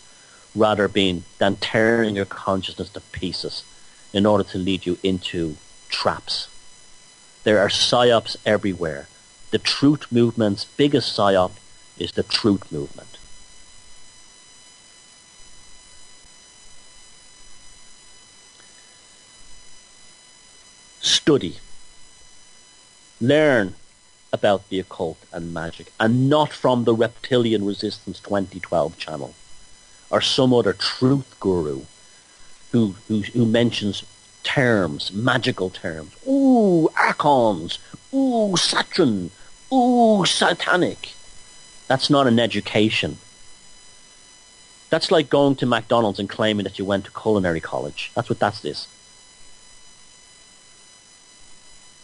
rather than tearing your consciousness to pieces in order to lead you into traps. There are psyops everywhere. The truth movement's biggest psyop is the truth movement. Study. Learn about the occult and magic, and not from the Reptilian Resistance 2012 channel or some other truth guru who mentions terms, magical terms. Ooh, archons. Ooh, Saturn. Ooh, satanic. That's not an education. That's like going to McDonald's and claiming that you went to culinary college. That's what that is.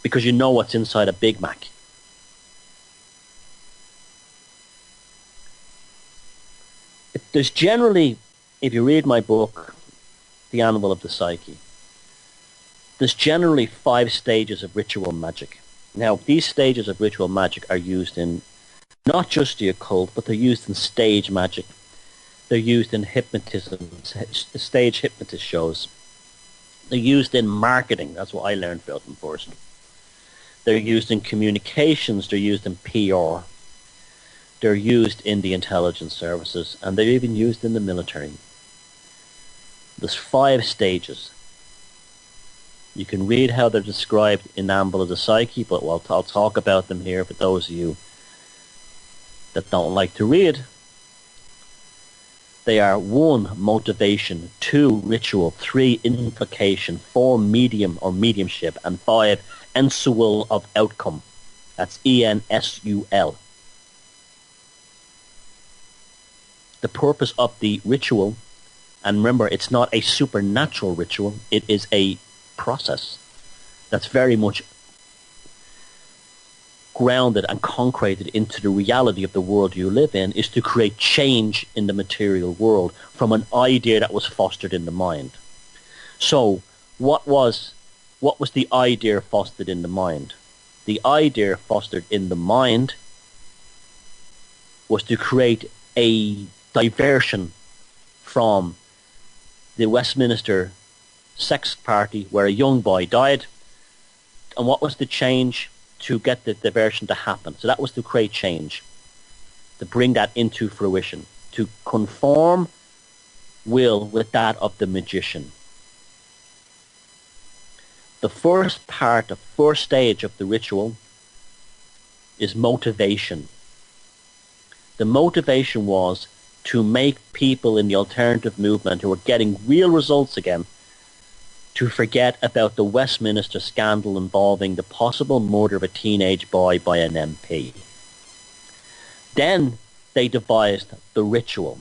Because you know what's inside a Big Mac. There's generally, if you read my book, The Animal of the Psyche, there's generally 5 stages of ritual magic. Now, these stages of ritual magic are used in not just the occult, but they're used in stage magic. They're used in hypnotism, stage hypnotist shows. They're used in marketing. That's what I learned about them first. They're used in communications. They're used in PR. They're used in the intelligence services, and they're even used in the military. There's 5 stages. You can read how they're described in Amble of the Psyche, but I'll talk about them here for those of you that don't like to read. They are 1, motivation, 2, ritual, 3, invocation, 4, medium or mediumship, and 5, ensul of outcome. That's ENSUL. The purpose of the ritual, and remember, it's not a supernatural ritual, it is a process that's very much grounded and concreted into the reality of the world you live in, is to create change in the material world from an idea that was fostered in the mind. So what was the idea fostered in the mind? The idea fostered in the mind was to create a diversion from the Westminster sex party where a young boy died. And what was the change to get the diversion to happen? So that was to create change, to bring that into fruition, to conform will with that of the magician. The first stage of the ritual is motivation. The motivation was to make people in the alternative movement who were getting real results again to forget about the Westminster scandal involving the possible murder of a teenage boy by an MP. Then they devised the ritual.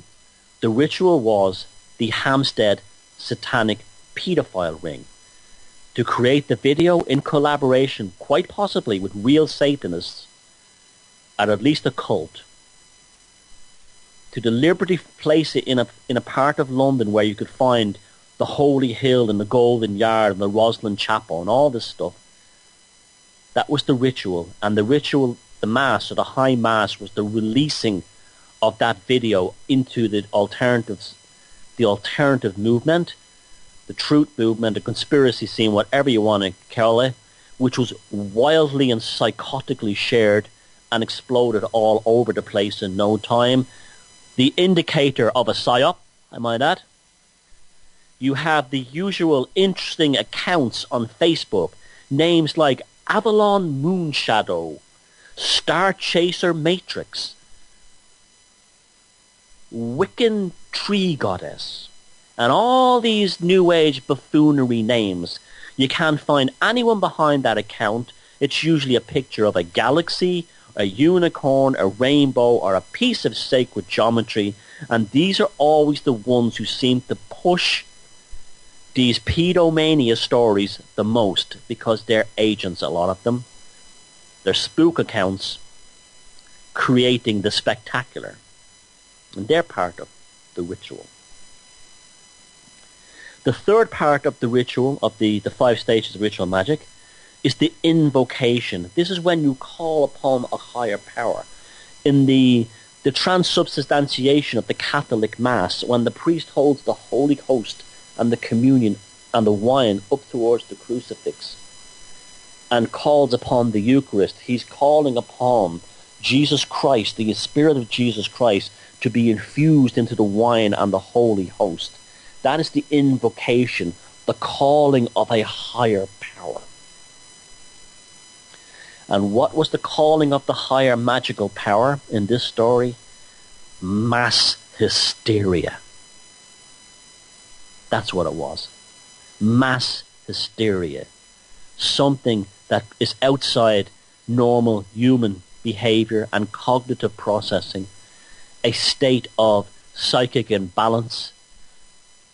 The ritual was the Hampstead satanic paedophile ring. To create the video in collaboration, quite possibly with real Satanists, at least a cult, to deliberately place it in a part of London where you could find the Holy Hill and the Golden Yard and the Roslin Chapel and all this stuff. That was the ritual. And the ritual, the Mass, or the High Mass, was the releasing of that video into the alternative movement, the truth movement, the conspiracy scene, whatever you want to call it, which was wildly and psychotically shared and exploded all over the place in no time. The indicator of a psyop, I might add. You have the usual interesting accounts on Facebook, names like Avalon Moonshadow, Star Chaser Matrix, Wiccan Tree Goddess, and all these New Age buffoonery names. You can't find anyone behind that account. It's usually a picture of a galaxy, a unicorn, a rainbow, or a piece of sacred geometry, and these are always the ones who seem to push these pedomania stories the most, because they're agents, a lot of them. They're spook accounts creating the spectacular. And they're part of the ritual. The third part of the ritual, of the 5 stages of ritual magic, is the invocation. This is when you call upon a higher power. In the transubstantiation of the Catholic Mass, when the priest holds the Holy Host and the communion and the wine up towards the crucifix and calls upon the Eucharist, he's calling upon Jesus Christ, the Spirit of Jesus Christ, to be infused into the wine and the Holy Host. That is the invocation, the calling of a higher power. And what was the calling of the higher magical power in this story? Mass hysteria. That's what it was. Mass hysteria. Something that is outside normal human behavior and cognitive processing. A state of psychic imbalance.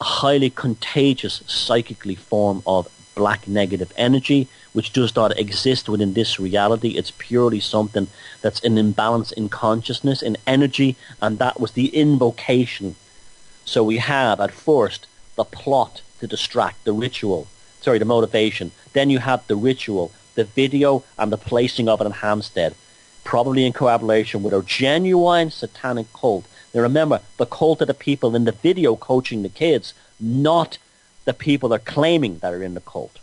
A highly contagious psychically form of black negative energy, which does not exist within this reality. It's purely something that's an imbalance in consciousness, in energy, and that was the invocation. So we have at first the plot to distract, the motivation. Then you have the ritual, the video, and the placing of it in Hampstead, probably in collaboration with a genuine satanic cult. Now remember, the cult are the people in the video coaching the kids, not the people they're claiming that are in the cult.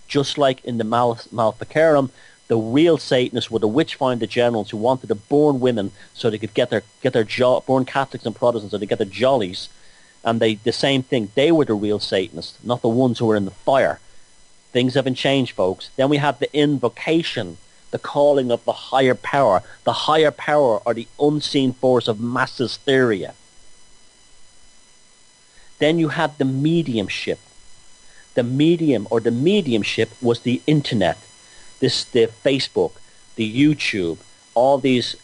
Just like in the Malficarum, the real Satanists were the witch-finder generals who wanted to burn women so they could get their burn Catholics and Protestants so they get their jollies, And the same thing, they were the real Satanists, not the ones who were in the fire. Things haven't changed, folks. Then we have the invocation, the calling of the higher power or the unseen force of mass hysteria. Then you had the mediumship. The medium or the mediumship was the internet, the Facebook, the YouTube, all these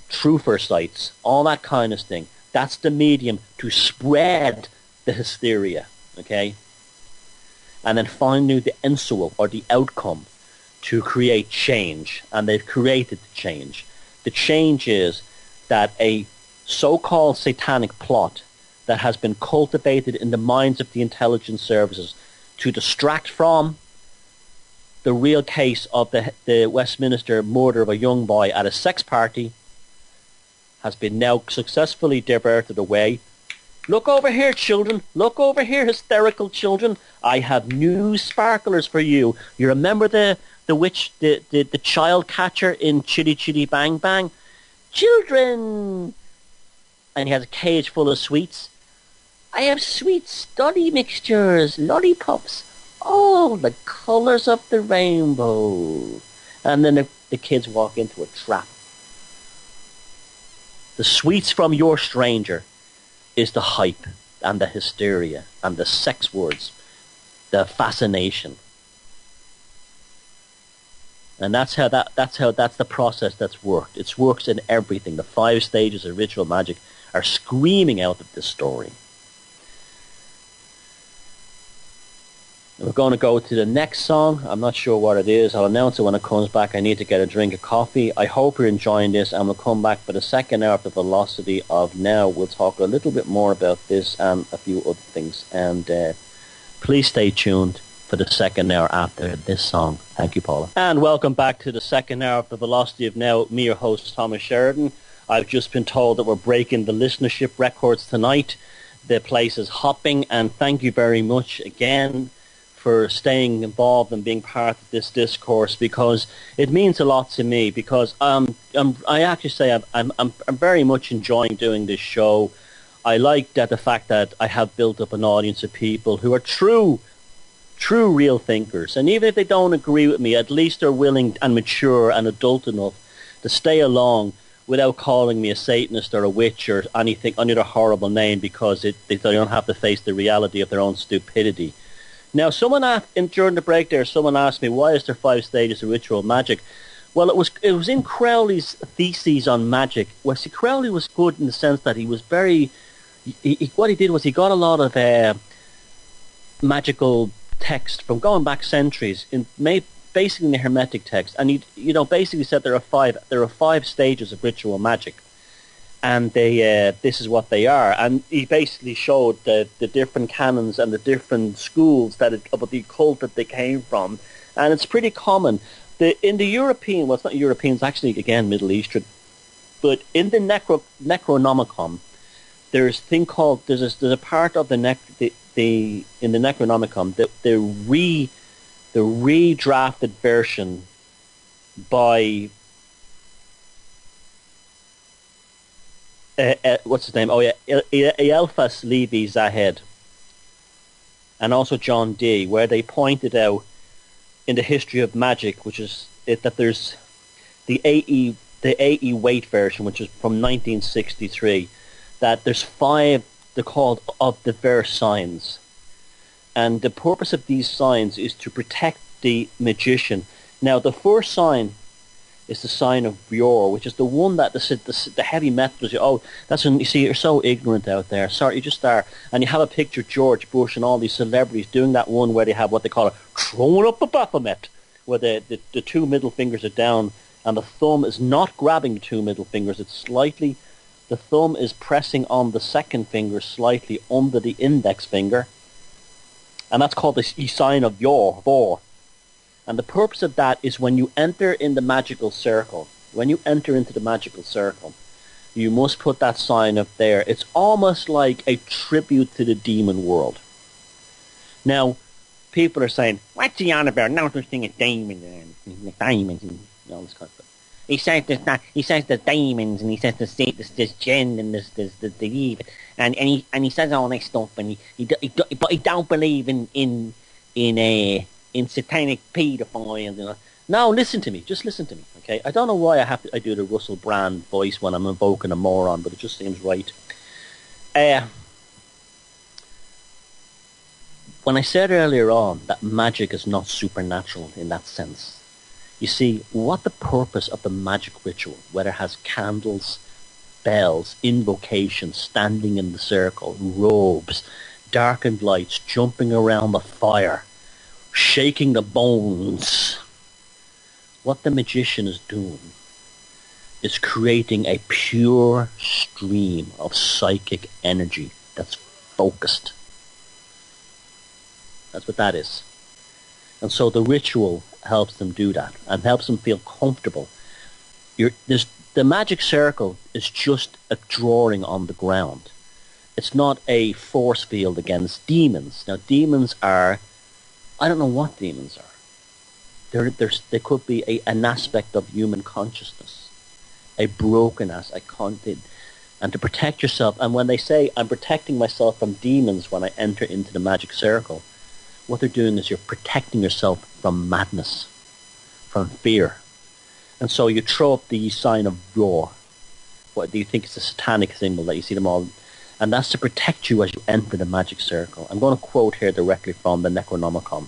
truther sites, all that kind of thing. That's the medium to spread the hysteria, okay? And then finally the ensual or the outcome to create change. And they've created the change. The change is that a so-called satanic plot that has been cultivated in the minds of the intelligence services to distract from the real case of the Westminster murder of a young boy at a sex party has been now successfully diverted away. Look over here, children. Look over here, hysterical children. I have new sparklers for you. You remember the witch, the child catcher in Chitty Chitty Bang Bang? Children! And he has a cage full of sweets. I have sweet study mixtures, lollipops. Oh, the colours of the rainbow. And then the kids walk into a trap. The sweets from your stranger is the hype and the hysteria and the sex words, the fascination. And that's the process that's worked. It works in everything. The 5 stages of ritual magic are screaming out of this story. And we're going to go to the next song. I'm not sure what it is. I'll announce it when it comes back. I need to get a drink of coffee. I hope you're enjoying this, and we'll come back for the second hour of the Velocity of Now. We'll talk a little bit more about this and a few other things. And please stay tuned for the second hour after this song. Thank you, Paula. And welcome back to the second hour of the Velocity of Now. Me, your host, Thomas Sheridan. I've just been told that we're breaking the listenership records tonight. The place is hopping, and thank you very much again for staying involved and being part of this discourse, because it means a lot to me, because I actually say I'm very much enjoying doing this show. I like the fact that I have built up an audience of people who are true real thinkers, and even if they don't agree with me, at least they're willing and mature and adult enough to stay along without calling me a Satanist or a witch or anything, any other horrible name, because they don't have to face the reality of their own stupidity. Now, someone asked, during the break there, someone asked me, why is there 5 stages of ritual magic? Well, it was in Crowley's theses on magic. Well, see, Crowley was good in the sense that he was very... what he did was he got a lot of magical text from going back centuries, basically in the Hermetic text, and he basically said there are 5 stages of ritual magic. And this is what they are. And he basically showed the different canons and the different schools of the occult that they came from. And it's pretty common. In the European, well, it's not European, it's actually, again, Middle Eastern. But in the Necronomicon, there's a part of in the Necronomicon, the redrafted version by... what's his name? Oh yeah, Eliphas Levi Zahed, and also John Dee, where they pointed out in the history of magic, which is that there's the AE Waite version, which is from 1963, that there's 5. They're called of the verse signs, and the purpose of these signs is to protect the magician. Now, the first sign is the sign of Bjor, which is the one that the heavy metals. Oh, that's when you see you're so ignorant out there. Sorry, you just are. And you have a picture of George Bush and all these celebrities doing that one where they have what they call a throwing up a Baphomet, where the 2 middle fingers are down and the thumb is not grabbing the 2 middle fingers. It's slightly, the thumb is pressing on the second finger slightly under the index finger, and that's called the sign of Bjor. And the purpose of that is when you enter in the magical circle, you must put that sign up there. It's almost like a tribute to the demon world. Now, people are saying, what's he on about? No such thing as demons and all this kind of stuff. he says there's not. He says there's demons, and he says there's jinn, and there's the evil, and he says all this stuff, and but he don't believe in satanic pedophiles. You know. No, listen to me. Just listen to me, okay? I don't know why I do the Russell Brand voice when I'm invoking a moron, but it just seems right. When I said earlier on that magic is not supernatural in that sense, you see, what the purpose of the magic ritual, whether it has candles, bells, invocations, standing in the circle, robes, darkened lights, jumping around the fire, shaking the bones, what the magician is doing is creating a pure stream of psychic energy that's focused. That's what that is. And so the ritual helps them do that and helps them feel comfortable. The magic circle is just a drawing on the ground. It's not a force field against demons. Now, demons are, I don't know what demons are. There could be an aspect of human consciousness, a broken aspect, and to protect yourself. And when they say, I'm protecting myself from demons when I enter into the magic circle, what they're doing is you're protecting yourself from madness, from fear. And so you throw up the sign of war. What do you think is a satanic symbol that you see them all? And that's to protect you as you enter the magic circle. I'm going to quote here directly from the Necronomicon.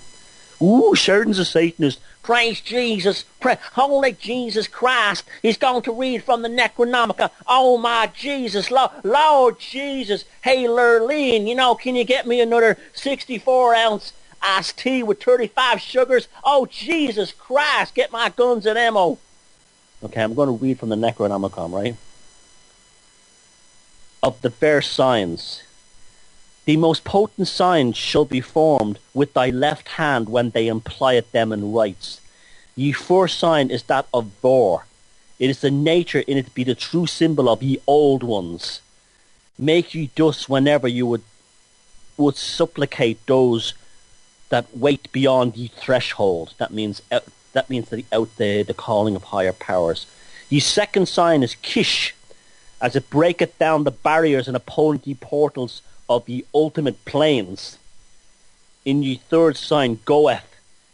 Ooh, Sheridan's a Satanist. Praise Jesus. Holy Jesus Christ. He's going to read from the Necronomicon. Oh, my Jesus. Lord Jesus. Hey, Lurleen, can you get me another 64-ounce iced tea with 35 sugars? Oh, Jesus Christ. Get my guns and ammo. Okay, I'm going to read from the Necronomicon, right? Of the fair signs. The most potent signs shall be formed with thy left hand when they imply them in rites. Ye first sign is that of Vor. It is the nature in it be the true symbol of ye old ones. Make ye thus whenever you would supplicate those that wait beyond ye threshold. That means that out the calling of higher powers. Ye second sign is Kish, as it breaketh down the barriers and upon ye portals of ye ultimate planes. In ye third sign goeth,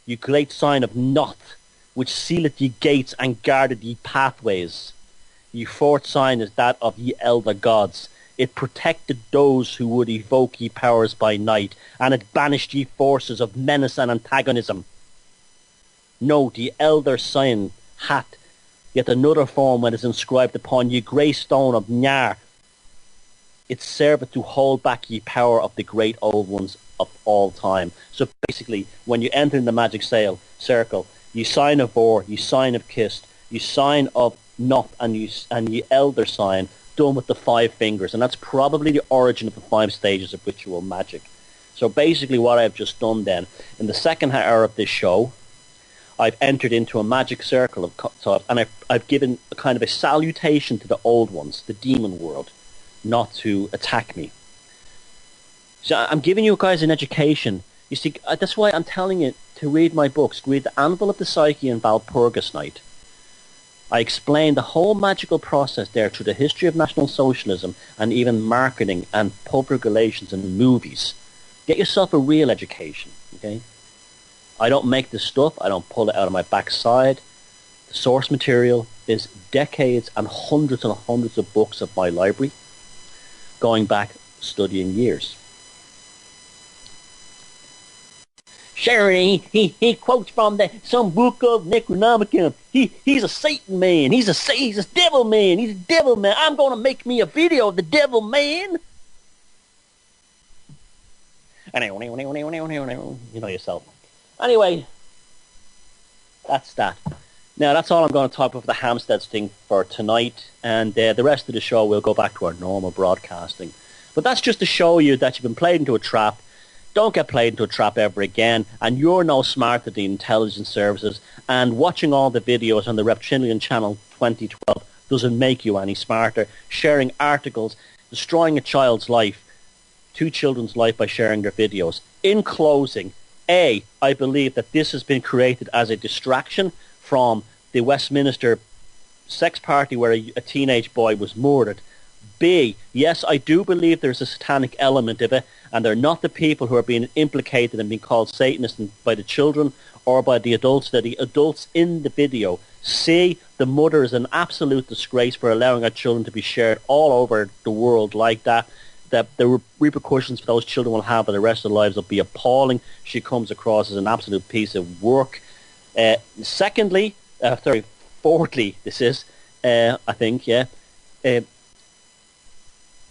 ye great sign of Noth, which sealeth ye gates and guardeth ye pathways. Ye fourth sign is that of ye elder gods. It protected those who would evoke ye powers by night, and it banished ye forces of menace and antagonism. Note, ye elder sign hath yet another form when it is inscribed upon ye grey stone of Nyar. It serveth to hold back ye power of the great old ones of all time. So basically, when you enter in the magic circle, you sign of Vor, you sign of Kist, you sign of Noth, and ye elder sign, done with the 5 fingers. And that's probably the origin of the 5 stages of ritual magic. So basically what I've just done then, in the second hour of this show, I've entered into a magic circle and I've given a kind of a salutation to the old ones, the demon world, not to attack me. So I'm giving you guys an education. You see, that's why I'm telling you to read my books. Read The Anvil of the Psyche and Walpurgis Night. I explain the whole magical process there through the history of National Socialism and even marketing and public relations and movies. Get yourself a real education, okay? I don't make this stuff. I don't pull it out of my backside. The source material is decades and hundreds of books of my library, going back studying years. Sheridan, he quotes from some book of Necronomicon. He's a Satan man. He's a devil man. He's a devil man. I'm going to make me a video of the devil man. You know yourself. Anyway, that's that. Now, that's all I'm going to talk about the Hampsteads thing for tonight. And the rest of the show, we'll go back to our normal broadcasting. But that's just to show you that you've been played into a trap. Don't get played into a trap ever again. And you're no smarter than the intelligence services. And watching all the videos on the Reptilian Channel 2012 doesn't make you any smarter. Sharing articles, destroying a child's life, 2 children's life by sharing their videos. In closing, I believe that this has been created as a distraction from the Westminster sex party where a teenage boy was murdered. B, yes, I do believe there's a satanic element of it, and they're not the people who are being implicated and being called Satanists by the children or by the adults. They're the adults in the video. C, the mother is an absolute disgrace for allowing her children to be shared all over the world like that. That the repercussions for those children will have for the rest of their lives will be appalling. She comes across as an absolute piece of work. Fourthly, this is, I think, yeah.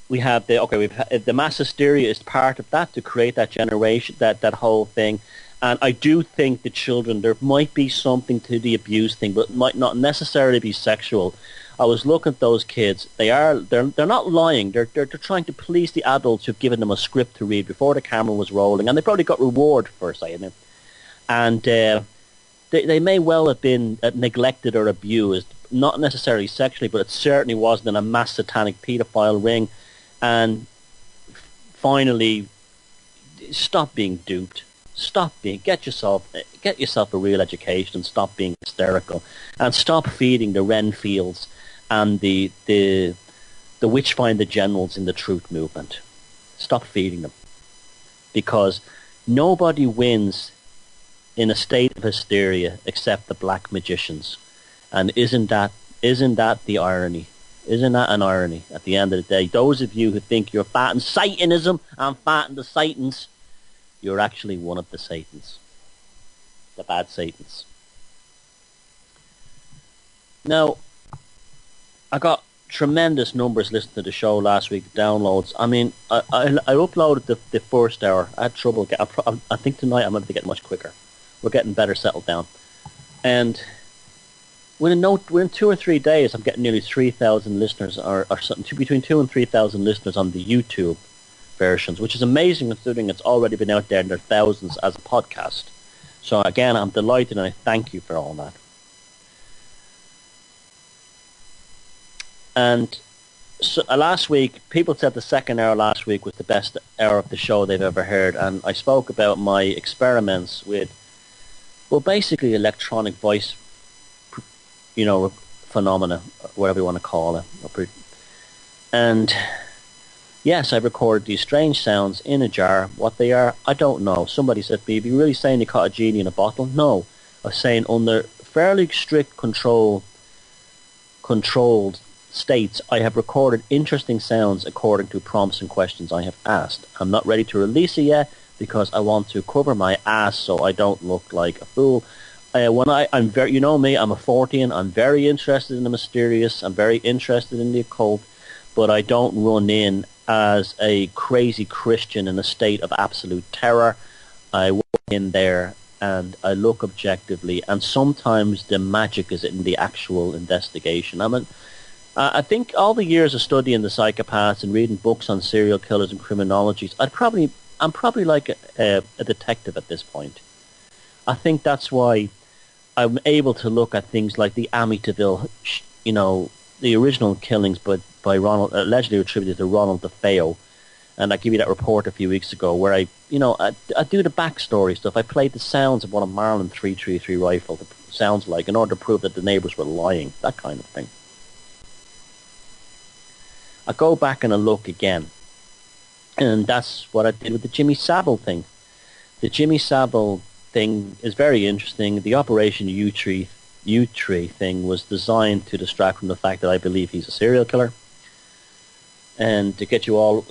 We have the mass hysteria is part of that to create that generation, that whole thing. And I do think the children, there might be something to the abuse thing, but it might not necessarily be sexual. I was looking at those kids. They're not lying. They're trying to please the adults who've given them a script to read before the camera was rolling, and they probably got reward for saying it. And they may well have been neglected or abused, not necessarily sexually, but it certainly wasn't in a mass satanic paedophile ring. And finally, stop being duped. Get yourself a real education and stop being hysterical, and stop feeding the Renfields and the Witchfinder generals in the truth movement. Stop feeding them, because nobody wins in a state of hysteria except the black magicians. And isn't that the irony? Isn't that an irony? At the end of the day, those of you who think you're fighting Satanism and fighting the Satans, you're actually one of the Satans. The bad Satans. Now, I got tremendous numbers listening to the show last week, downloads. I mean, I uploaded the first hour. I had trouble. I think tonight I'm going to get much quicker. We're getting better settled down. And within 2 or 3 days, I'm getting nearly 3,000 listeners, or something, between 2,000 and 3,000 listeners on the YouTube versions, which is amazing considering it's already been out there and there are thousands as a podcast. So again, I'm delighted and I thank you for all that. And so, last week, people said the second hour last week was the best hour of the show they've ever heard, and I spoke about my experiments with, well, basically electronic voice, phenomena, whatever you want to call it. And yes, I've recorded these strange sounds in a jar. What they are, I don't know. Somebody said to me, "Are you really saying you caught a genie in a bottle?" No. I was saying under fairly strict controlled states, I have recorded interesting sounds according to prompts and questions I have asked. I'm not ready to release it yet because I want to cover my ass so I don't look like a fool. I'm very, you know me, I'm a Fortean. I'm very interested in the mysterious. I'm very interested in the occult, but I don't run in as a crazy Christian in a state of absolute terror. I walk in there and I look objectively, and sometimes the magic is in the actual investigation. I think all the years of studying the psychopaths and reading books on serial killers and criminologies, I'm probably like a detective at this point. I think that's why I'm able to look at things like the Amityville, the original killings by Ronald, allegedly attributed to Ronald DeFeo. And I gave you that report a few weeks ago where I do the backstory stuff. I played the sounds of what a Marlin 333 rifle sounds like in order to prove that the neighbors were lying, that kind of thing. I go back and I look again. And that's what I did with the Jimmy Savile thing. The Jimmy Savile thing is very interesting. The Operation U-Tree thing was designed to distract from the fact that I believe he's a serial killer. And to get you all,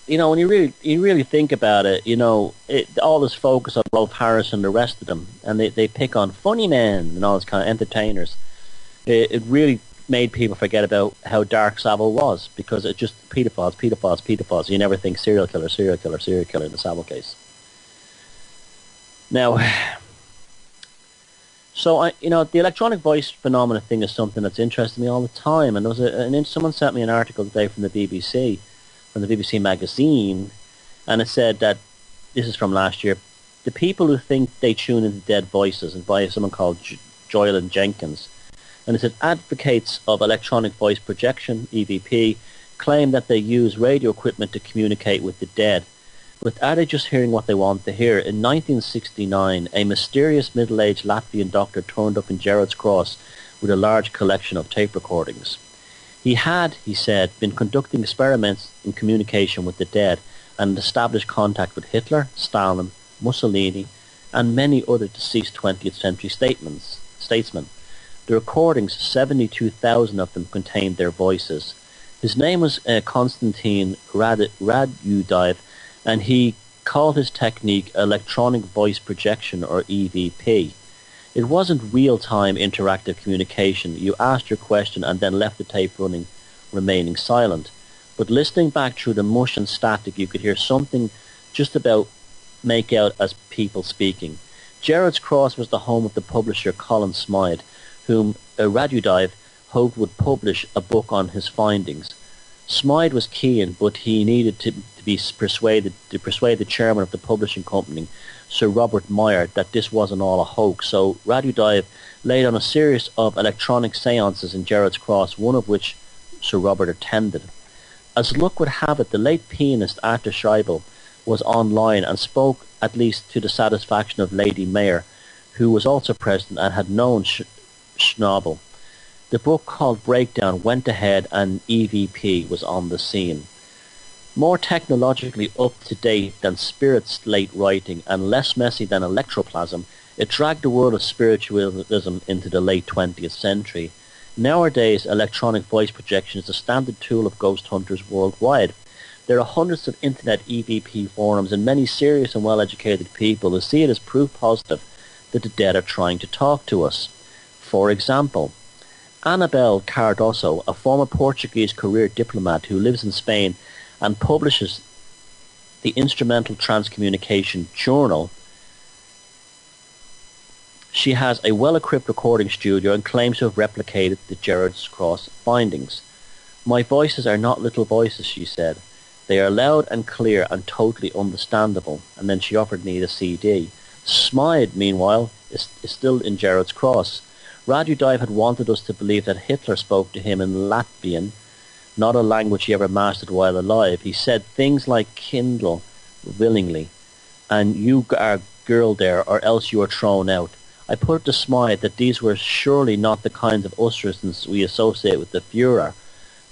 when you really think about it, all this focus on Rolf Harris and the rest of them, and they pick on funny men and all this kind of entertainers. It really made people forget about how dark Savile was, because it's just pedophiles. You never think serial killer in the Savile case. Now, so the electronic voice phenomena thing is something that's interested me all the time. And there was someone sent me an article today from the BBC magazine, and it said that, this is from last year, the people who think they tune into dead voices, and by someone called Joylyn Jenkins. And it said advocates of electronic voice projection, EVP, claim that they use radio equipment to communicate with the dead, without just hearing what they want to hear. In 1969, a mysterious middle-aged Latvian doctor turned up in Gerrards Cross with a large collection of tape recordings. He had, he said, been conducting experiments in communication with the dead and established contact with Hitler, Stalin, Mussolini, and many other deceased 20th century statesmen. The recordings, 72,000 of them, contained their voices. His name was Konstantin Raduyev, and he called his technique electronic voice projection, or EVP. It wasn't real-time interactive communication. You asked your question and then left the tape running, remaining silent. But listening back through the mush and static, you could hear something just about make out as people speaking. Gerrard's Cross was the home of the publisher Colin Smythe, whom Raduyev hoped would publish a book on his findings. Smythe was keen, but he needed to persuade the chairman of the publishing company, Sir Robert Meyer, that this wasn't all a hoax. So Raduyev laid on a series of electronic seances in Gerrard's Cross, one of which Sir Robert attended. As luck would have it, the late pianist Arthur Scheibel was online and spoke at least to the satisfaction of Lady Mayer, who was also present and had known Schnabel. The book called Breakdown went ahead and EVP was on the scene. More technologically up-to-date than Spirit's late writing and less messy than Electroplasm, it dragged the world of spiritualism into the late 20th century. Nowadays, electronic voice projection is the standard tool of ghost hunters worldwide. There are hundreds of internet EVP forums and many serious and well-educated people who see it as proof positive that the dead are trying to talk to us. For example, Anabel Cardoso, a former Portuguese career diplomat who lives in Spain and publishes the Instrumental Transcommunication Journal. She has a well-equipped recording studio and claims to have replicated the Gerrard's Cross findings. "My voices are not little voices," she said. "They are loud and clear and totally understandable." And then she offered me the CD. Smythe, meanwhile, is still in Gerrard's Cross. Raduyev had wanted us to believe that Hitler spoke to him in Latvian, not a language he ever mastered while alive. He said things like "kindle" willingly, and "you are girl there, or else you are thrown out." I put it to Smythe that these were surely not the kinds of ostracisms we associate with the Führer,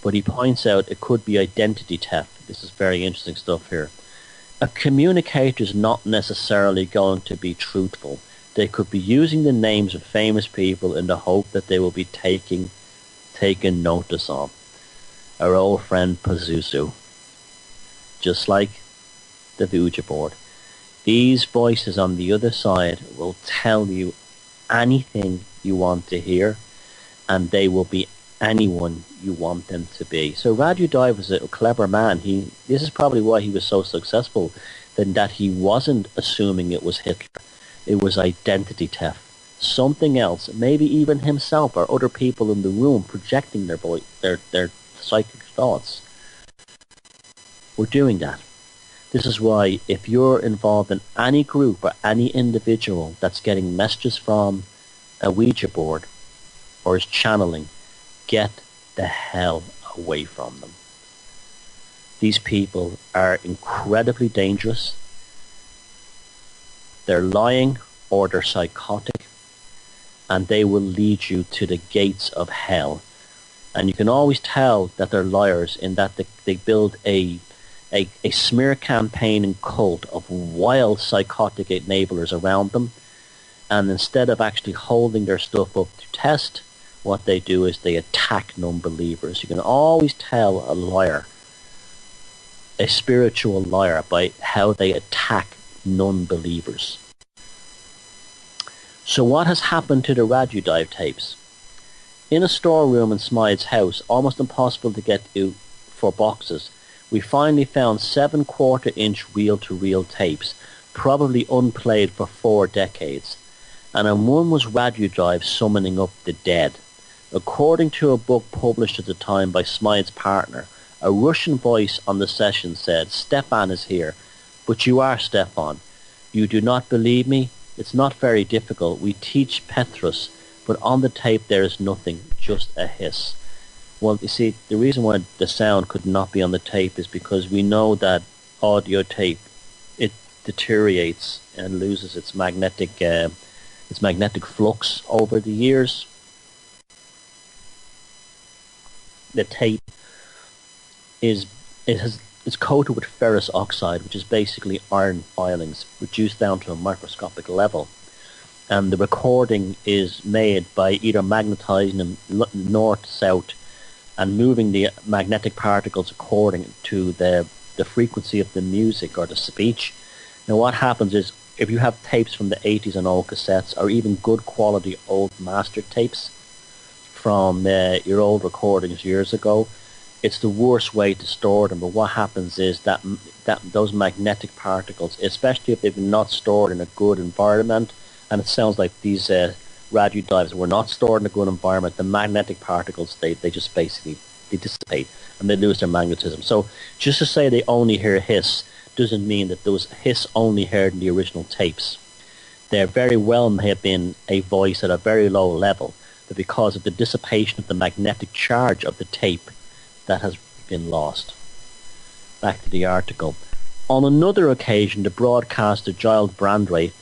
but he points out it could be identity theft. This is very interesting stuff here. A communicator is not necessarily going to be truthful. They could be using the names of famous people in the hope that they will be taken notice of. Our old friend Pazuzu. Just like the Ouija board. These voices on the other side will tell you anything you want to hear, and they will be anyone you want them to be. So Raduyev was a clever man. This is probably why he was so successful, than that he wasn't assuming it was Hitler. It was identity theft. Something else, maybe even himself or other people in the room projecting their psychic thoughts. We're doing that. This is why if you're involved in any group or any individual that's getting messages from a Ouija board or is channeling, get the hell away from them. These people are incredibly dangerous. They're lying or they're psychotic, and they will lead you to the gates of hell. And you can always tell that they're liars in that they build a smear campaign and cult of wild psychotic enablers around them, and instead of actually holding their stuff up to test, what they do is they attack non-believers. You can always tell a liar, a spiritual liar, by how they attack non-believers. So what has happened to the Raduyev tapes? In a storeroom in Smythe's house, almost impossible to get to for boxes, we finally found 7 1/4-inch reel-to-reel tapes, probably unplayed for 4 decades. And on one was Raduyev summoning up the dead. According to a book published at the time by Smythe's partner, a Russian voice on the session said, "Stefan is here, but you are Stefan. You do not believe me? It's not very difficult. We teach Petrus, but on the tape there is nothing, just a hiss." Well, you see, the reason why the sound could not be on the tape is because we know that audio tape, it deteriorates and loses its magnetic flux over the years. the tape is it's coated with ferrous oxide, which is basically iron filings reduced down to a microscopic level. And the recording is made by either magnetizing them north-south and moving the magnetic particles according to the frequency of the music or the speech. Now what happens is, if you have tapes from the 80s and old cassettes, or even good quality old master tapes from your old recordings years ago, it's the worst way to store them. But what happens is that those magnetic particles, especially if they've been not stored in a good environment, and it sounds like these radio dives were not stored in a good environment, the magnetic particles, they just basically they dissipate and they lose their magnetism. So just to say they only hear hiss doesn't mean that those hiss only heard in the original tapes. There very well may have been a voice at a very low level, but because of the dissipation of the magnetic charge of the tape, that has been lost. Back to the article. On another occasion, the broadcaster Giles Brandreth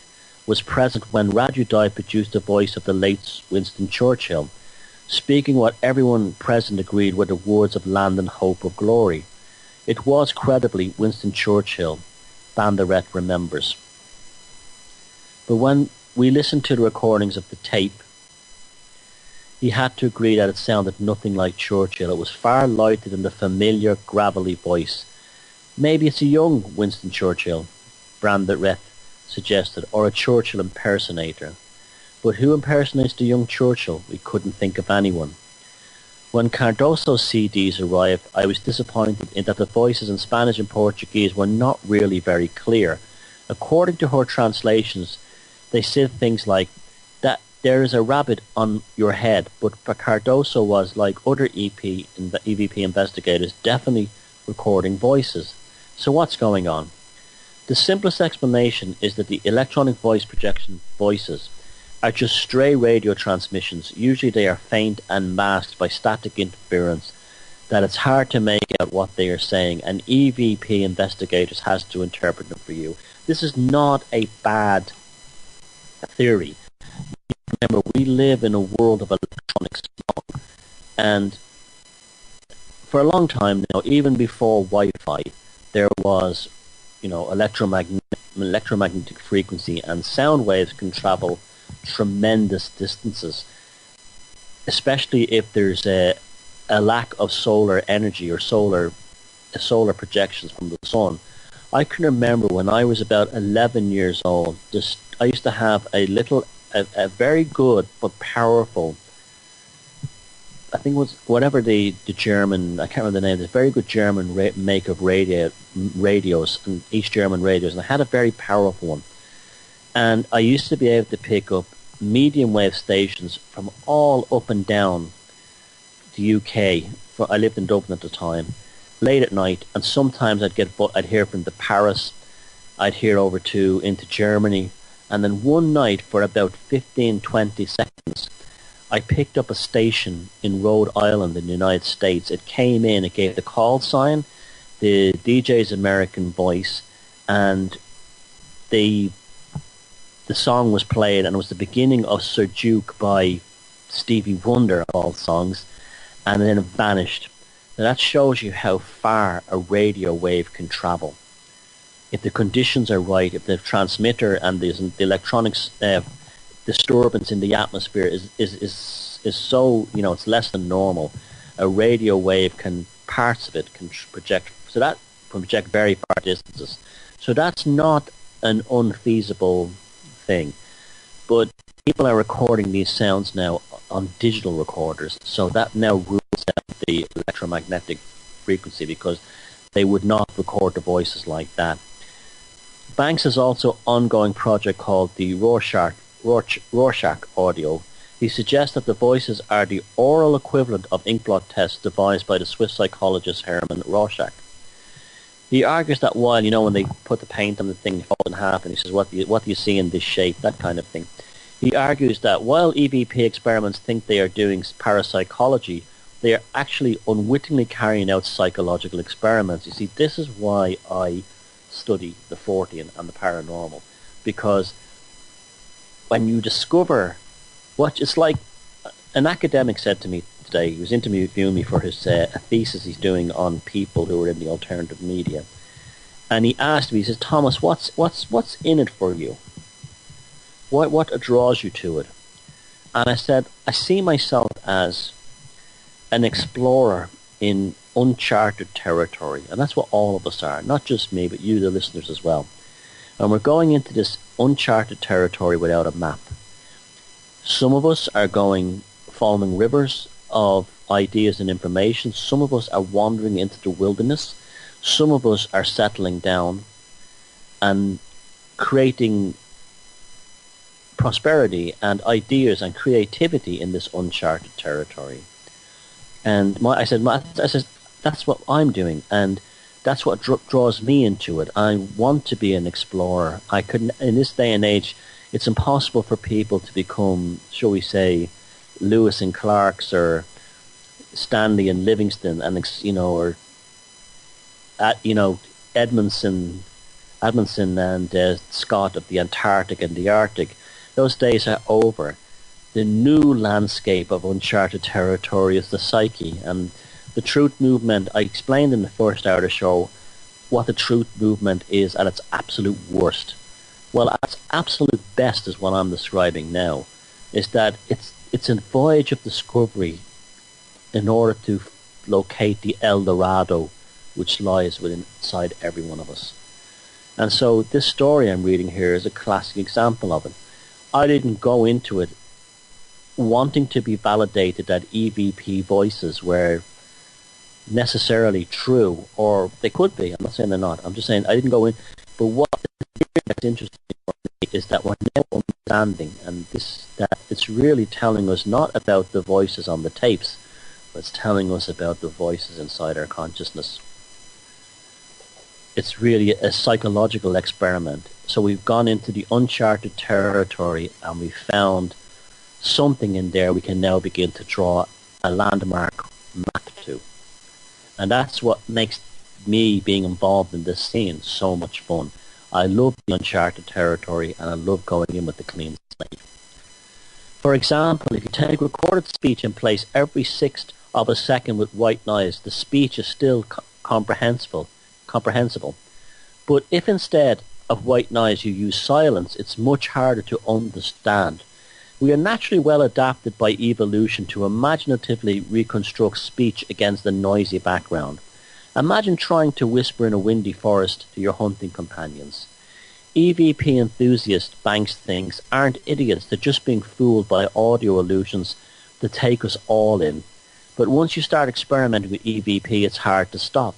was present when Radio Dive produced the voice of the late Winston Churchill, speaking what everyone present agreed were the words of land and hope of glory. It was credibly Winston Churchill, Brandreth remembers. But when we listened to the recordings of the tape, he had to agree that it sounded nothing like Churchill. It was far lighter than the familiar, gravelly voice. Maybe it's a young Winston Churchill, Brandreth suggested, or a Churchill impersonator. But who impersonates the young Churchill? We couldn't think of anyone. When Cardoso's CDs arrived, I was disappointed in that the voices in Spanish and Portuguese were not really very clear. According to her translations, they said things like, that there is a rabbit on your head, but Cardoso was, like other EVP investigators, definitely recording voices. So what's going on? The simplest explanation is that the electronic voice projection voices are just stray radio transmissions. Usually they are faint and masked by static interference, that it's hard to make out what they are saying, and EVP investigators has to interpret them for you. This is not a bad theory. Remember, we live in a world of electronics now, and for a long time now, even before Wi-Fi, there was, electromagnetic frequency, and sound waves can travel tremendous distances, especially if there's a lack of solar energy or solar projections from the sun. I can remember when I was about 11 years old, I used to have a very good but powerful, I think it was whatever the German, I can't remember the name, there's a very good German make of radios, and East German radios, and I had a very powerful one. And I used to be able to pick up medium wave stations from all up and down the UK. I lived in Dublin at the time, late at night, and sometimes I'd hear from the Paris, I'd hear over into Germany, and then one night for about 15-20 seconds, I picked up a station in Rhode Island in the United States. It came in, it gave the call sign, the DJ's American voice, and the song was played, and it was the beginning of Sir Duke by Stevie Wonder, of all songs, and then it vanished. Now that shows you how far a radio wave can travel. If the conditions are right, if the transmitter and the electronics disturbance in the atmosphere is so, it's less than normal, a radio wave parts of it can project, so that can project very far distances. So that's not an unfeasible thing. But people are recording these sounds now on digital recorders, so that now rules out the electromagnetic frequency, because they would not record the voices like that. Banks has also an ongoing project called the Rorschach audio. He suggests that the voices are the oral equivalent of inkblot tests devised by the Swiss psychologist Hermann Rorschach. He argues that while, when they put the paint on the thing, it falls in half, and he says, what do you see in this shape, that kind of thing. He argues that while EVP experiments think they are doing parapsychology, they are actually unwittingly carrying out psychological experiments. You see, this is why I study the Fortean and the paranormal, because when you discover it's like an academic said to me today. He was interviewing me for his a thesis he's doing on people who are in the alternative media. And he asked me, he says, Thomas, what's in it for you? What draws you to it? And I said, I see myself as an explorer in uncharted territory. And that's what all of us are, not just me, but you, the listeners, as well. And we're going into this uncharted territory without a map. Some of us are following rivers of ideas and information. Some of us are wandering into the wilderness. Some of us are settling down and creating prosperity and ideas and creativity in this uncharted territory. And I said, that's what I'm doing, and that's what draws me into it. I want to be an explorer. I couldn't, in this day and age, it's impossible for people to become, shall we say, Lewis and Clark's or Stanley and Livingston, and or Edmondson and Scott of the Antarctic and the Arctic. Those days are over. The new landscape of uncharted territory is the psyche, and the truth movement. I explained in the first hour of the show what the truth movement is at its absolute worst. Well, at its absolute best is what I'm describing now, is that it's a voyage of discovery in order to locate the El Dorado which lies inside every one of us. And so this story I'm reading here is a classic example of it. I didn't go into it wanting to be validated that EVP voices were necessarily true, or they could be. I'm not saying they're not. I'm just saying I didn't go in. But what is interesting for me is that we're now understanding, and that it's really telling us not about the voices on the tapes, but it's telling us about the voices inside our consciousness. It's really a psychological experiment. So we've gone into the uncharted territory and we found something in there we can now begin to draw a landmark map to. And that's what makes me being involved in this scene so much fun. I love the uncharted territory and I love going in with the clean slate. For example, if you take recorded speech and place every sixth of a second with white noise, the speech is still comprehensible. But if instead of white noise you use silence, it's much harder to understand. We are naturally well adapted by evolution to imaginatively reconstruct speech against a noisy background. Imagine trying to whisper in a windy forest to your hunting companions. EVP enthusiast Banks thinks aren't idiots, they're just being fooled by audio illusions that take us all in. But once you start experimenting with EVP, it's hard to stop.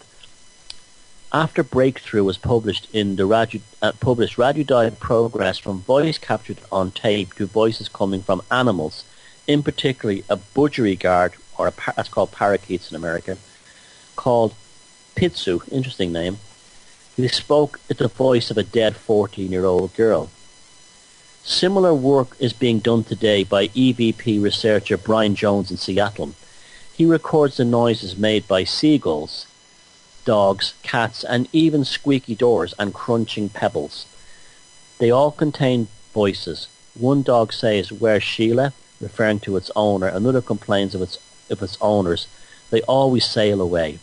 After Breakthrough was published in the radiodyed progress from voice captured on tape to voices coming from animals, in particular a budgerigar, or that's called parakeets in America, called Pitsu, interesting name, who spoke at the voice of a dead 14-year-old girl. Similar work is being done today by EVP researcher Brian Jones in Seattle. He records the noises made by seagulls, dogs, cats, and even squeaky doors and crunching pebbles. They all contain voices. One dog says, "Where's Sheila?" referring to its owner. Another complains of its owners. They always sail away.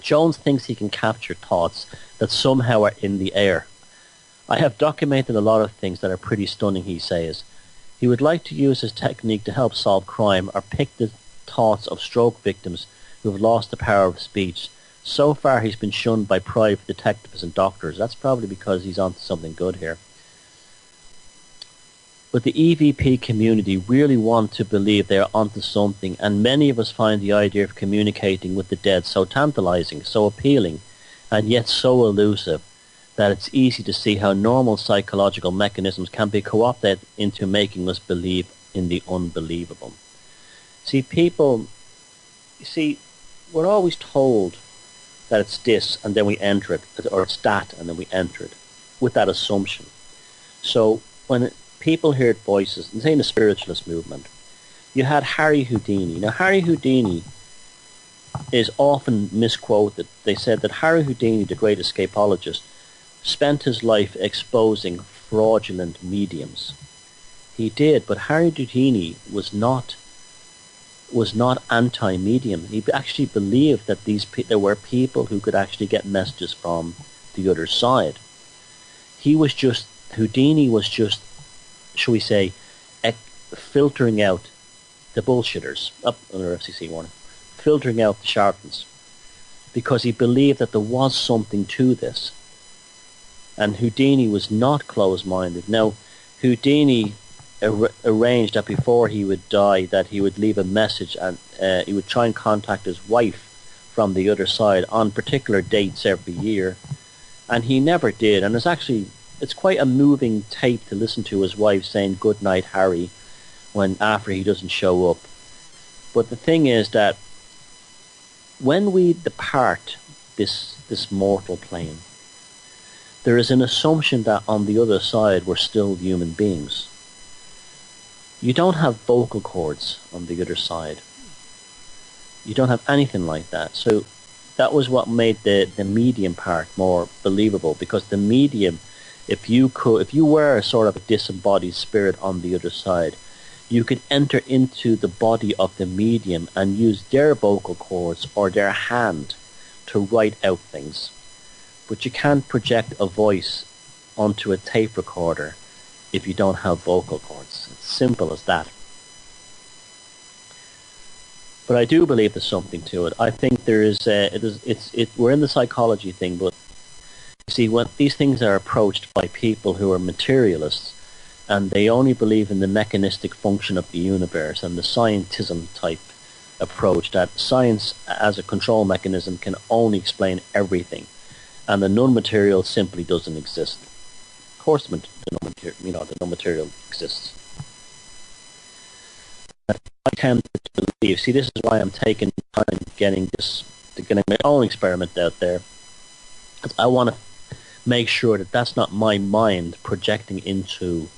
Jones thinks he can capture thoughts that somehow are in the air. I have documented a lot of things that are pretty stunning, he says. He would like to use his technique to help solve crime or pick the thoughts of stroke victims who have lost the power of speech. So far he's been shunned by private detectives and doctors. That's probably because he's onto something good here. But the EVP community really want to believe they're onto something, and many of us find the idea of communicating with the dead so tantalizing, so appealing, and yet so elusive that it's easy to see how normal psychological mechanisms can be co-opted into making us believe in the unbelievable. We're always told that it's this and then we enter it, or it's that and then we enter it, with that assumption. So when people heard voices, and say in the spiritualist movement, you had Harry Houdini. Now Harry Houdini is often misquoted. They said that Harry Houdini, the great escapologist, spent his life exposing fraudulent mediums. He did, but Harry Houdini was not was not anti-medium. He actually believed that there were people who could actually get messages from the other side. Houdini was just, shall we say, filtering out the bullshitters, up under FCC warning, filtering out the charlatans, because he believed that there was something to this. And Houdini was not closed-minded. Now, Houdini arranged that before he would die, that he would leave a message, and he would try and contact his wife from the other side on particular dates every year, and he never did. And it's quite a moving tape to listen to his wife saying "Good night, Harry," when after he doesn't show up. But the thing is that when we depart this mortal plane, there is an assumption that on the other side we're still human beings. You don't have vocal cords on the other side. You don't have anything like that. So that was what made the medium part more believable, because the medium, if you were sort of a disembodied spirit on the other side, you could enter into the body of the medium and use their vocal cords or their hand to write out things. But you can't project a voice onto a tape recorder if you don't have vocal cords. It's simple as that. But I do believe there's something to it. I think there is. We're in the psychology thing, but you see, when these things are approached by people who are materialists, and they only believe in the mechanistic function of the universe and the scientism type approach, that science as a control mechanism can only explain everything, and the non-material simply doesn't exist. Of course, the non-material exists. I tend to believe. See, this is why I'm taking time getting my own experiment out there. I want to make sure that that's not my mind projecting into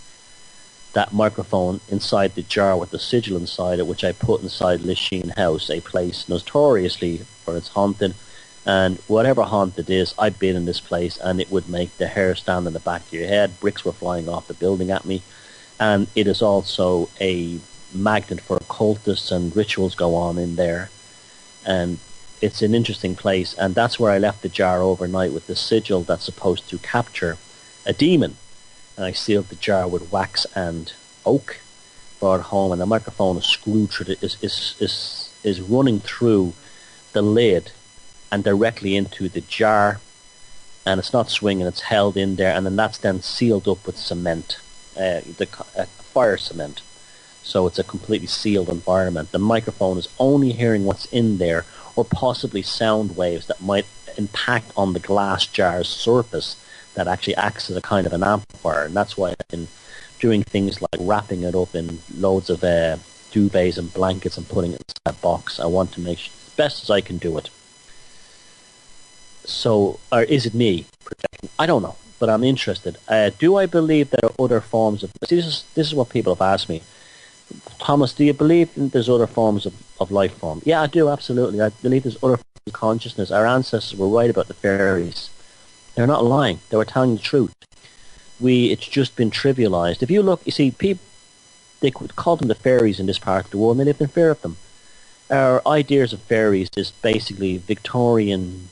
that microphone inside the jar with the sigil inside it, which I put inside Lisheen House, a place notoriously for its haunted. And whatever haunt it is, I've been in this place, and it would make the hair stand on the back of your head. Bricks were flying off the building at me. And it is also a magnet for occultists, and rituals go on in there. And it's an interesting place. And that's where I left the jar overnight with the sigil that's supposed to capture a demon. And I sealed the jar with wax and oak, brought it home, and the microphone is screwed through is running through the lid and directly into the jar, and it's not swinging, it's held in there, and then that's then sealed up with cement, fire cement. So it's a completely sealed environment. The microphone is only hearing what's in there, or possibly sound waves that might impact on the glass jar's surface that actually acts as a kind of an amplifier. And that's why I've been doing things like wrapping it up in loads of duvets and blankets and putting it in a box. I want to make sure, as best as I can do it. So, or is it me projecting? I don't know, but I'm interested. Do I believe there are other forms of... See, this is what people have asked me. Thomas, do you believe there's other forms of life form? Yeah, I do, absolutely. I believe there's other forms of consciousness. Our ancestors were right about the fairies. They're not lying. They were telling the truth. It's just been trivialized. If you look, you see, people, they call them the fairies in this part of the world, and they lived in fear of them. Our ideas of fairies is basically Victorian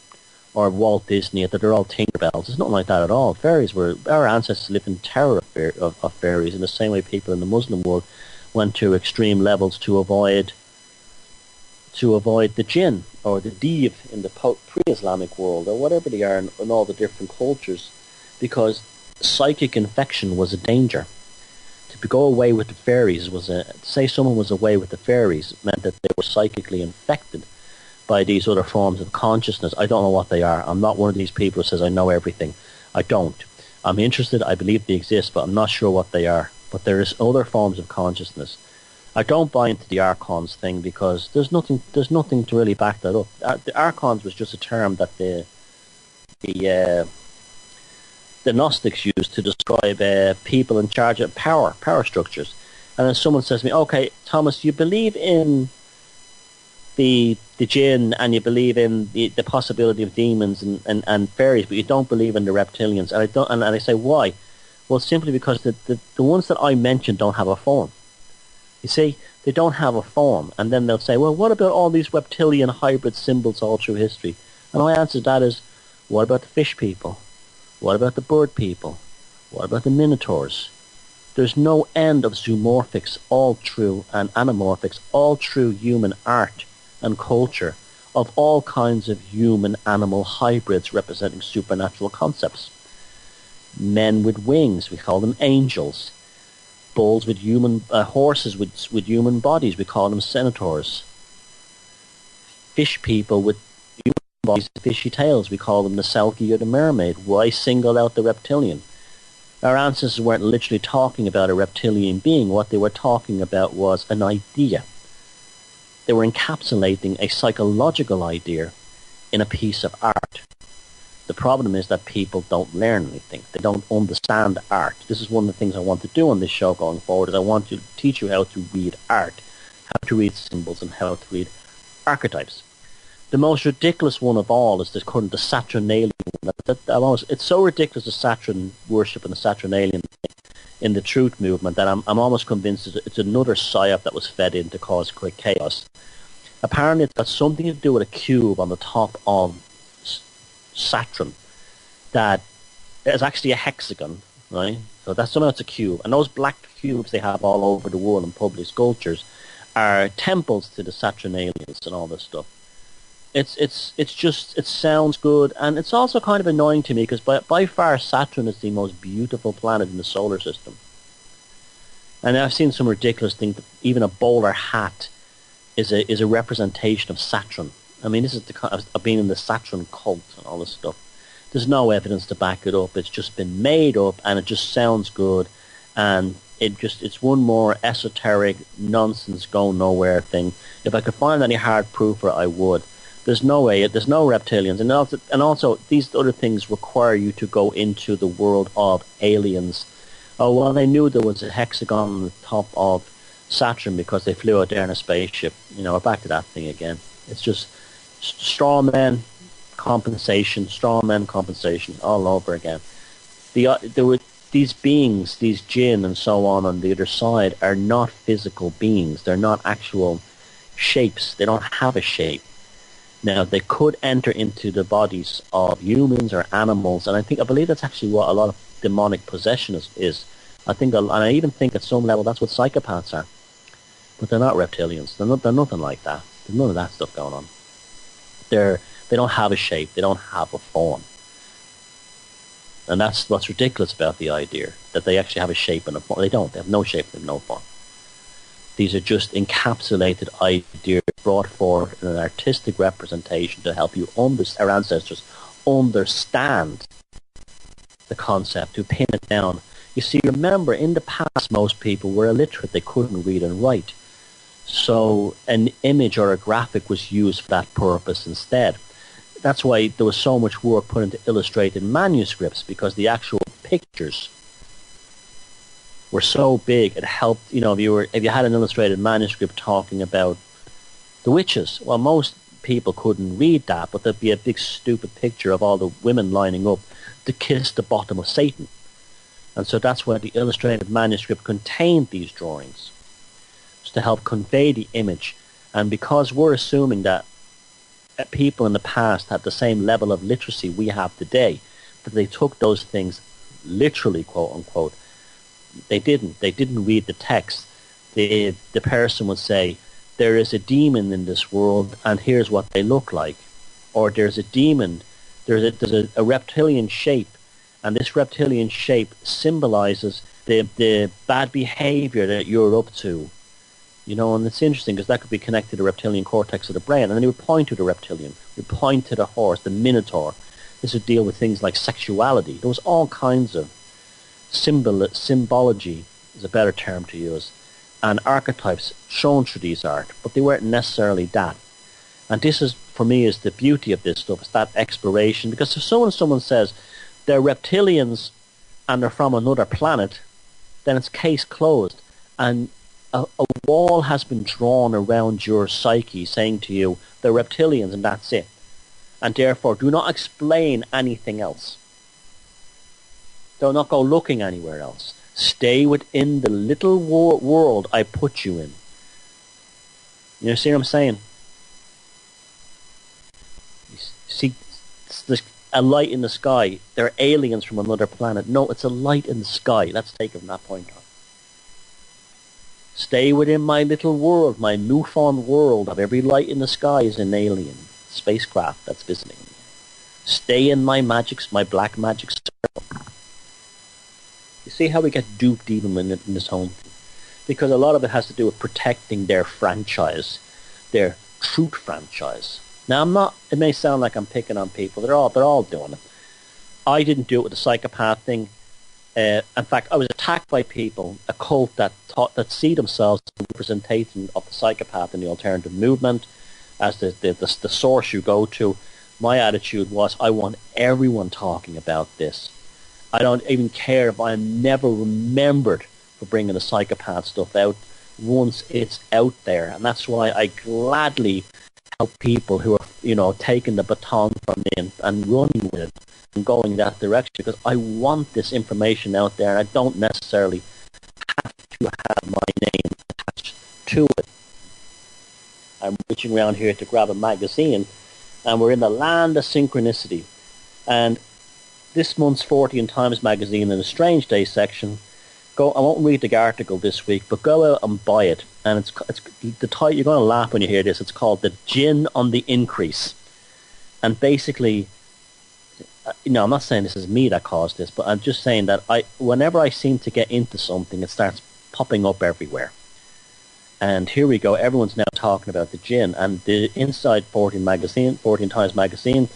or Walt Disney, that they're all Tinkerbells. It's not like that at all. Our ancestors lived in terror of fairies, in the same way people in the Muslim world went to extreme levels to avoid the jinn or the div in the pre-Islamic world, or whatever they are in all the different cultures, because psychic infection was a danger. To go away with the fairies say someone was away with the fairies meant that they were psychically infected by these other forms of consciousness. I don't know what they are. I'm not one of these people who says I know everything. I don't. I'm interested. I believe they exist, but I'm not sure what they are. But there is other forms of consciousness. I don't buy into the archons thing, because there's nothing to really back that up. The archons was just a term that the Gnostics used to describe people in charge of power structures. And then someone says to me, okay, Thomas, you believe in the jinn, and you believe in the possibility of demons and fairies, but you don't believe in the reptilians. And I say, why? Well, simply because the ones that I mentioned don't have a phone. You see, They don't have a form. And then they'll say, well, what about all these reptilian hybrid symbols all through history? And my answer to that is, what about the fish people? What about the bird people? What about the minotaurs? There's no end of zoomorphics all through and anamorphics all through human art and culture of all kinds of human-animal hybrids representing supernatural concepts. Men with wings, we call them angels. Bulls with horses with human bodies, we call them centaurs. Fish people with human bodies, fishy tails, we call them the Selkie or the mermaid. Why single out the reptilian? Our ancestors weren't literally talking about a reptilian being. What they were talking about was an idea. They were encapsulating a psychological idea in a piece of art. The problem is that people don't learn anything. They don't understand art. This is one of the things I want to do on this show going forward, is I want to teach you how to read art, how to read symbols, and how to read archetypes. The most ridiculous one of all is this current, the Saturnalian one. It's so ridiculous, the Saturn worship and the Saturnalian thing in the truth movement, that I'm almost convinced it's another psyop that was fed in to cause quick chaos. Apparently it's got something to do with a cube on the top of Saturn that is actually a hexagon, right? So that's somehow it's a cube, and those black cubes they have all over the world in public sculptures are temples to the Saturnalians and all this stuff. It's just, it sounds good, and it's also kind of annoying to me because by far Saturn is the most beautiful planet in the solar system. And I've seen some ridiculous things. Even a bowler hat is a representation of Saturn. I mean, this is the kind of being in the Saturn cult and all this stuff. There's no evidence to back it up. It's just been made up, and it just sounds good, and it's one more esoteric nonsense go nowhere thing. If I could find any hard proof for it, I would. There's no way. There's no reptilians, and also these other things require you to go into the world of aliens. Oh well, they knew there was a hexagon on the top of Saturn because they flew out there in a spaceship. You know, we're back to that thing again. It's just straw man compensation all over again. There were these beings, these jinn and so on the other side, are not physical beings. They're not actual shapes. They don't have a shape. Now, they could enter into the bodies of humans or animals, and I believe that's actually what a lot of demonic possession is. And I even think at some level that's what psychopaths are. But they're not reptilians. They're nothing like that. There's none of that stuff going on. They don't have a shape. They don't have a form. And that's what's ridiculous about the idea, that they actually have a shape and a form. They don't. They have no shape. They have no form. These are just encapsulated ideas brought forth in an artistic representation to help you, our ancestors, understand the concept, to pin it down. You see, remember, in the past, most people were illiterate. They couldn't read and write. So an image or a graphic was used for that purpose instead. That's why there was so much work put into illustrated manuscripts, because the actual pictures were so big. It helped, if you had an illustrated manuscript talking about the witches, well, most people couldn't read that, but there'd be a big stupid picture of all the women lining up to kiss the bottom of Satan. And so that's why the illustrated manuscript contained these drawings, to help convey the image. And because we're assuming that people in the past had the same level of literacy we have today, that they took those things literally, quote unquote, they didn't read the text. The person would say, there is a demon in this world and here's what they look like. Or there's a demon, there's a reptilian shape, and this reptilian shape symbolizes the bad behavior that you're up to. And it's interesting because that could be connected to the reptilian cortex of the brain. And then he would point to the reptilian, he would point to the horse, the minotaur. This would deal with things like sexuality. There was all kinds of symbology, is a better term to use, and archetypes shown through these art, but they weren't necessarily that. And this is, for me, is the beauty of this stuff, is that exploration. Because if someone says they're reptilians and they're from another planet, then it's case closed. And a wall has been drawn around your psyche saying to you, they're reptilians and that's it. And therefore, do not explain anything else. Do not go looking anywhere else. Stay within the little world I put you in. You see what I'm saying? You see, there's a light in the sky. There are aliens from another planet. No, it's a light in the sky. Let's take it from that point on. Stay within my little world, my newfound world of every light in the sky is an alien spacecraft that's visiting me. Stay in my black magic circle. You see how we get duped even in this home? Because a lot of it has to do with protecting their franchise, their truth franchise. Now, it may sound like I'm picking on people. They're all doing it. I didn't do it with the psychopath thing. In fact, I was attacked by people, a cult that see themselves as a representation of the psychopath in the alternative movement as the source you go to. My attitude was, I want everyone talking about this. I don't even care if I'm never remembered for bringing the psychopath stuff out once it's out there. And that's why I gladly help people who are, taking the baton from me and running with it and going that direction, because I want this information out there, and I don't necessarily have to have my name attached to it. I'm reaching around here to grab a magazine, and we're in the land of synchronicity. And this month's 14 Times magazine in the Strange Day section, I won't read the article this week, but go out and buy it. And it's the title. You're going to laugh when you hear this. It's called "The Jinn on the Increase," and basically, I'm not saying this is me that caused this, but I'm just saying that whenever I seem to get into something, it starts popping up everywhere. And here we go. Everyone's now talking about the jinn, and the inside 14 Times magazine.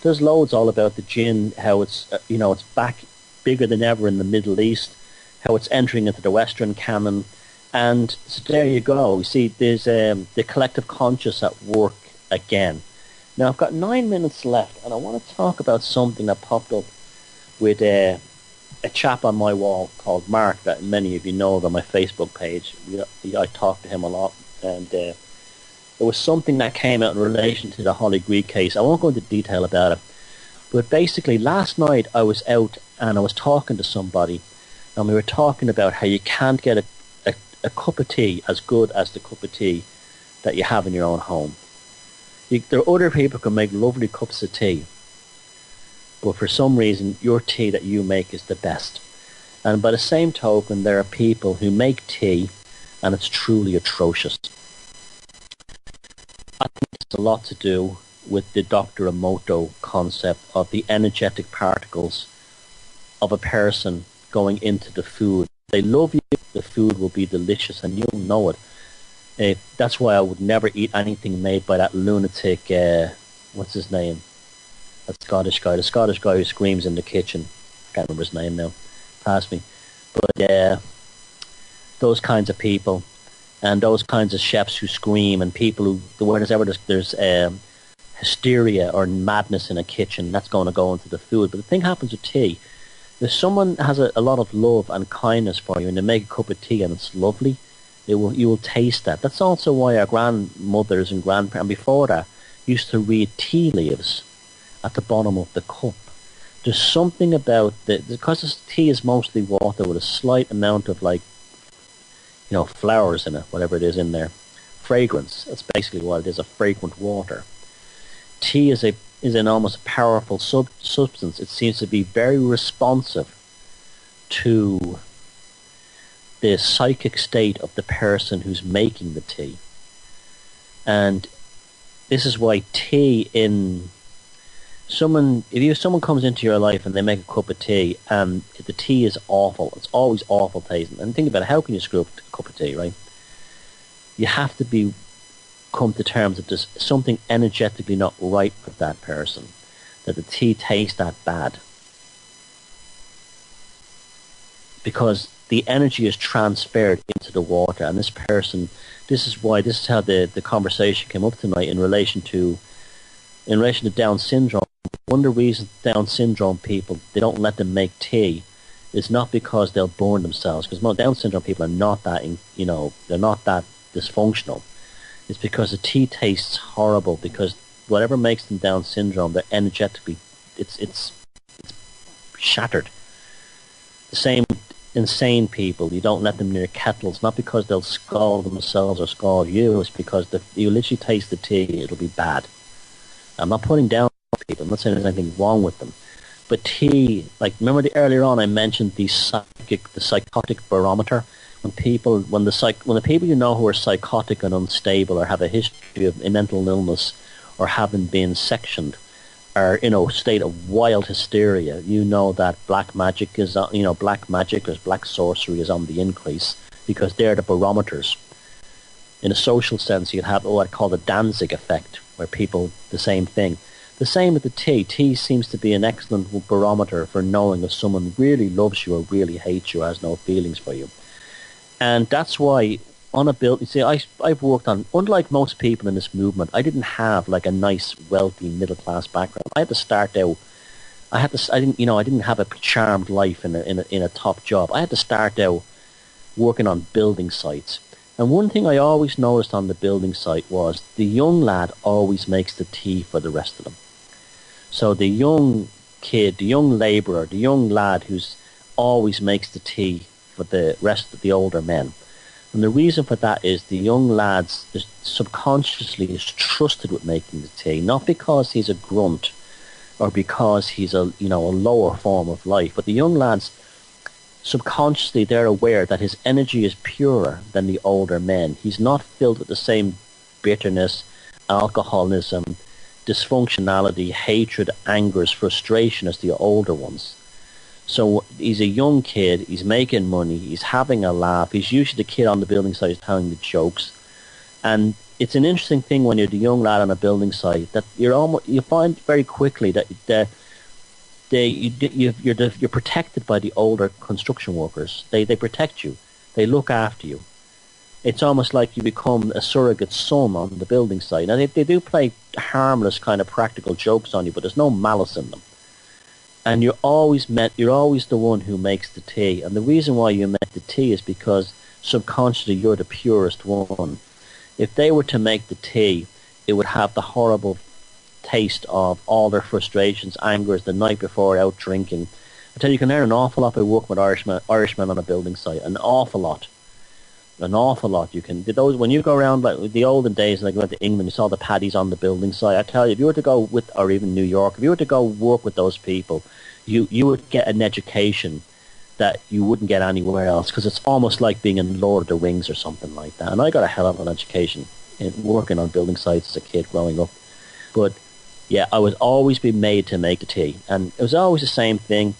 There's loads all about the jinn, how it's it's back bigger than ever in the Middle East, how it's entering into the Western canon. And so there you go. You see, there's the collective conscious at work again. Now, I've got 9 minutes left, and I want to talk about something that popped up with a chap on my wall called Mark, that many of you know on my Facebook page. I talk to him a lot, and there was something that came out in relation to the Holly Greig case. I won't go into detail about it, but basically last night I was out and I was talking to somebody, and we were talking about how you can't get a cup of tea as good as the cup of tea that you have in your own home. There are other people who can make lovely cups of tea, but for some reason your tea that you make is the best. And by the same token, there are people who make tea and it's truly atrocious. I think it's a lot to do with the Dr. Emoto concept of the energetic particles of a person going into the food. They love you, the food will be delicious, and you'll know it. That's why I would never eat anything made by that lunatic, what's his name? That Scottish guy, the Scottish guy who screams in the kitchen. I can't remember his name now. Pass me. But those kinds of people, and those kinds of chefs who scream, and people who, whenever there's hysteria or madness in a kitchen, that's going to go into the food. But the thing happens with tea. If someone has a lot of love and kindness for you, and they make a cup of tea and it's lovely, you will taste that. That's also why our grandmothers and grandparents, and before that, used to read tea leaves at the bottom of the cup. There's something about because this tea is mostly water with a slight amount of flowers in it, whatever it is in there. Fragrance. That's basically what it is, a fragrant water. Tea is an almost powerful substance. It seems to be very responsive to the psychic state of the person who's making the tea. And this is why tea if someone comes into your life and they make a cup of tea and the tea is awful, it's always awful tasting. And think about it, how can you screw up a cup of tea, right? You have to come to terms that there's something energetically not right with that person, that the tea tastes that bad. Because the energy is transferred into the water, and this is how the conversation came up tonight in relation to Down syndrome. One of the reasons Down syndrome people, they don't let them make tea is not because they'll burn themselves, because most Down syndrome people are not that, they're not that dysfunctional. It's because the tea tastes horrible, because whatever makes them Down syndrome, they're energetically, it's shattered. The insane people, you don't let them near kettles, not because they'll scald themselves or scald you, it's because you literally taste the tea, it'll be bad. I'm not putting down people, I'm not saying there's anything wrong with them. But tea, like, remember earlier on I mentioned the psychotic barometer? When the people you know who are psychotic and unstable or have a history of a mental illness or haven't been sectioned, are in a state of wild hysteria, you know that black magic or black sorcery is on the increase, because they're the barometers. In a social sense, you'd have what I call the Danzig effect, where people, the same thing. The same with the tea. Tea seems to be an excellent barometer for knowing if someone really loves you or really hates you, or has no feelings for you. And that's why on a build, you see, I've worked on, unlike most people in this movement, I didn't have like a nice, wealthy, middle class background. I had to start out. I didn't have a charmed life in a top job. I had to start out working on building sites. And one thing I always noticed on the building site was the young lad always makes the tea for the rest of them. So the young kid, the young labourer, the young lad who's always makes the tea for the rest of the older men. And the reason for that is the young lad subconsciously is trusted with making the tea, not because he's a grunt or because he's a lower form of life, but the young lads subconsciously, they're aware that his energy is purer than the older men. He's not filled with the same bitterness, alcoholism, dysfunctionality, hatred, angers, frustration as the older ones. So he's a young kid, he's making money, he's having a laugh, he's usually the kid on the building site who's telling the jokes. And it's an interesting thing when you're the young lad on a building site that you find very quickly that you're protected by the older construction workers. They protect you. They look after you. It's almost like you become a surrogate son on the building site. Now they do play harmless kind of practical jokes on you, but there's no malice in them. And you're always the one who makes the tea. And the reason why you make the tea is because subconsciously you're the purest one. If they were to make the tea, it would have the horrible taste of all their frustrations, angers the night before out drinking. I tell you, you can learn an awful lot by working with Irishmen on a building site. An awful lot. You can. When you go around, like the olden days, like you went to England, you saw the paddies on the building site. I tell you, if you were to go with, or even New York, if you were to go work with those people, you would get an education that you wouldn't get anywhere else, because it's almost like being in Lord of the Rings or something like that. And I got a hell of an education in working on building sites as a kid growing up. But yeah, I was always being made to make the tea, and it was always the same thing.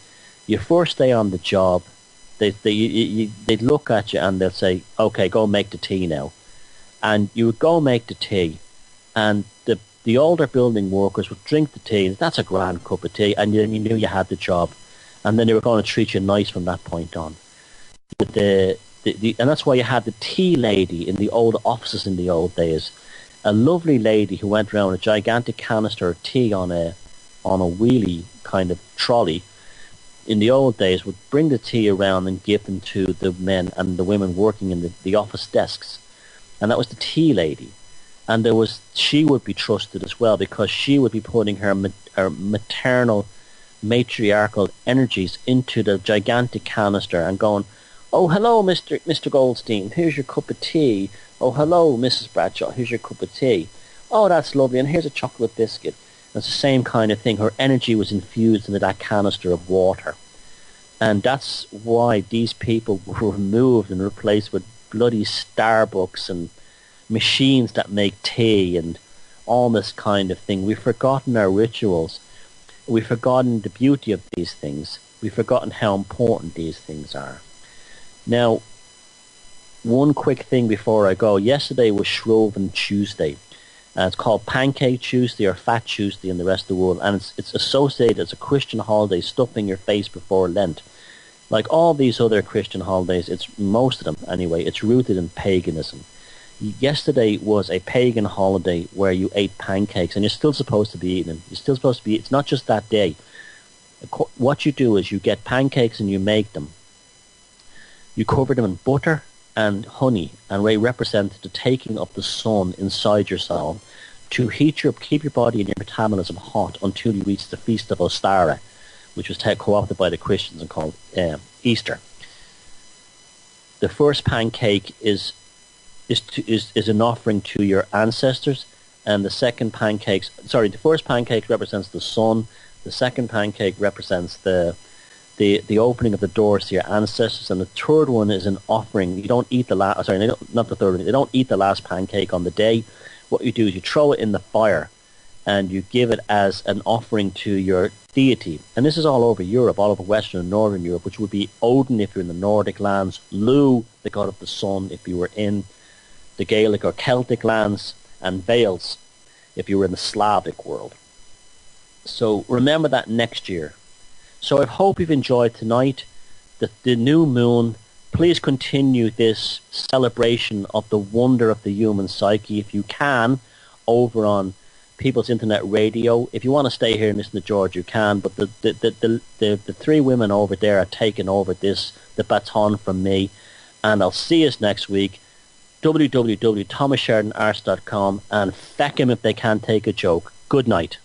Your first day on the job, they'd look at you and they'll say, "Okay, go make the tea now," and you would go make the tea, and the older building workers would drink the tea. That's a grand cup of tea, and then you knew you had the job, and then they were going to treat you nice from that point on. And that's why you had the tea lady in the old offices in the old days. A lovely lady who went around with a gigantic canister of tea on a wheelie kind of trolley. In the old days, would bring the tea around and give them to the men and the women working in the office desks. And that was the tea lady. And she would be trusted as well, because she would be putting her maternal, matriarchal energies into the gigantic canister and going, "Oh, hello, Mr. Goldstein, here's your cup of tea. Oh, hello, Mrs. Bradshaw, here's your cup of tea. Oh, that's lovely, and here's a chocolate biscuit." It's the same kind of thing. Her energy was infused into that canister of water. And that's why these people were removed and replaced with bloody Starbucks and machines that make tea and all this kind of thing. We've forgotten our rituals. We've forgotten the beauty of these things. We've forgotten how important these things are. Now, one quick thing before I go. Yesterday was Shrove Tuesday. It's called Pancake Tuesday or Fat Tuesday in the rest of the world, and it's associated as a Christian holiday, stuffing your face before Lent. Like all these other Christian holidays, most of them anyway, it's rooted in paganism. Yesterday was a pagan holiday where you ate pancakes, and you're still supposed to be eating them. You're still supposed to be. It's not just that day. What you do is you get pancakes and you make them. You cover them in butter and honey, and they represent the taking of the sun inside yourself to keep your body and your metabolism hot until you reach the Feast of Ostara, which was co-opted by the Christians and called Easter. The first pancake is an offering to your ancestors, and the first pancake represents the sun. The second pancake represents the opening of the doors to your ancestors, and the third one is an offering. You don't eat the last. Sorry, not the third one. They don't eat the last pancake on the day. What you do is you throw it in the fire, and you give it as an offering to your deity. And this is all over Europe, all over Western and Northern Europe, which would be Odin if you're in the Nordic lands, Lu, the god of the sun, if you were in the Gaelic or Celtic lands, and Vales if you were in the Slavic world. So remember that next year. So I hope you've enjoyed tonight, the new moon. Please continue this celebration of the wonder of the human psyche, if you can, over on People's Internet Radio. If you want to stay here and listen to George, you can, but the three women over there are taking over the baton from me, and I'll see us next week. www.thomassheridanarts.com, and feck 'em if they can't take a joke. Good night.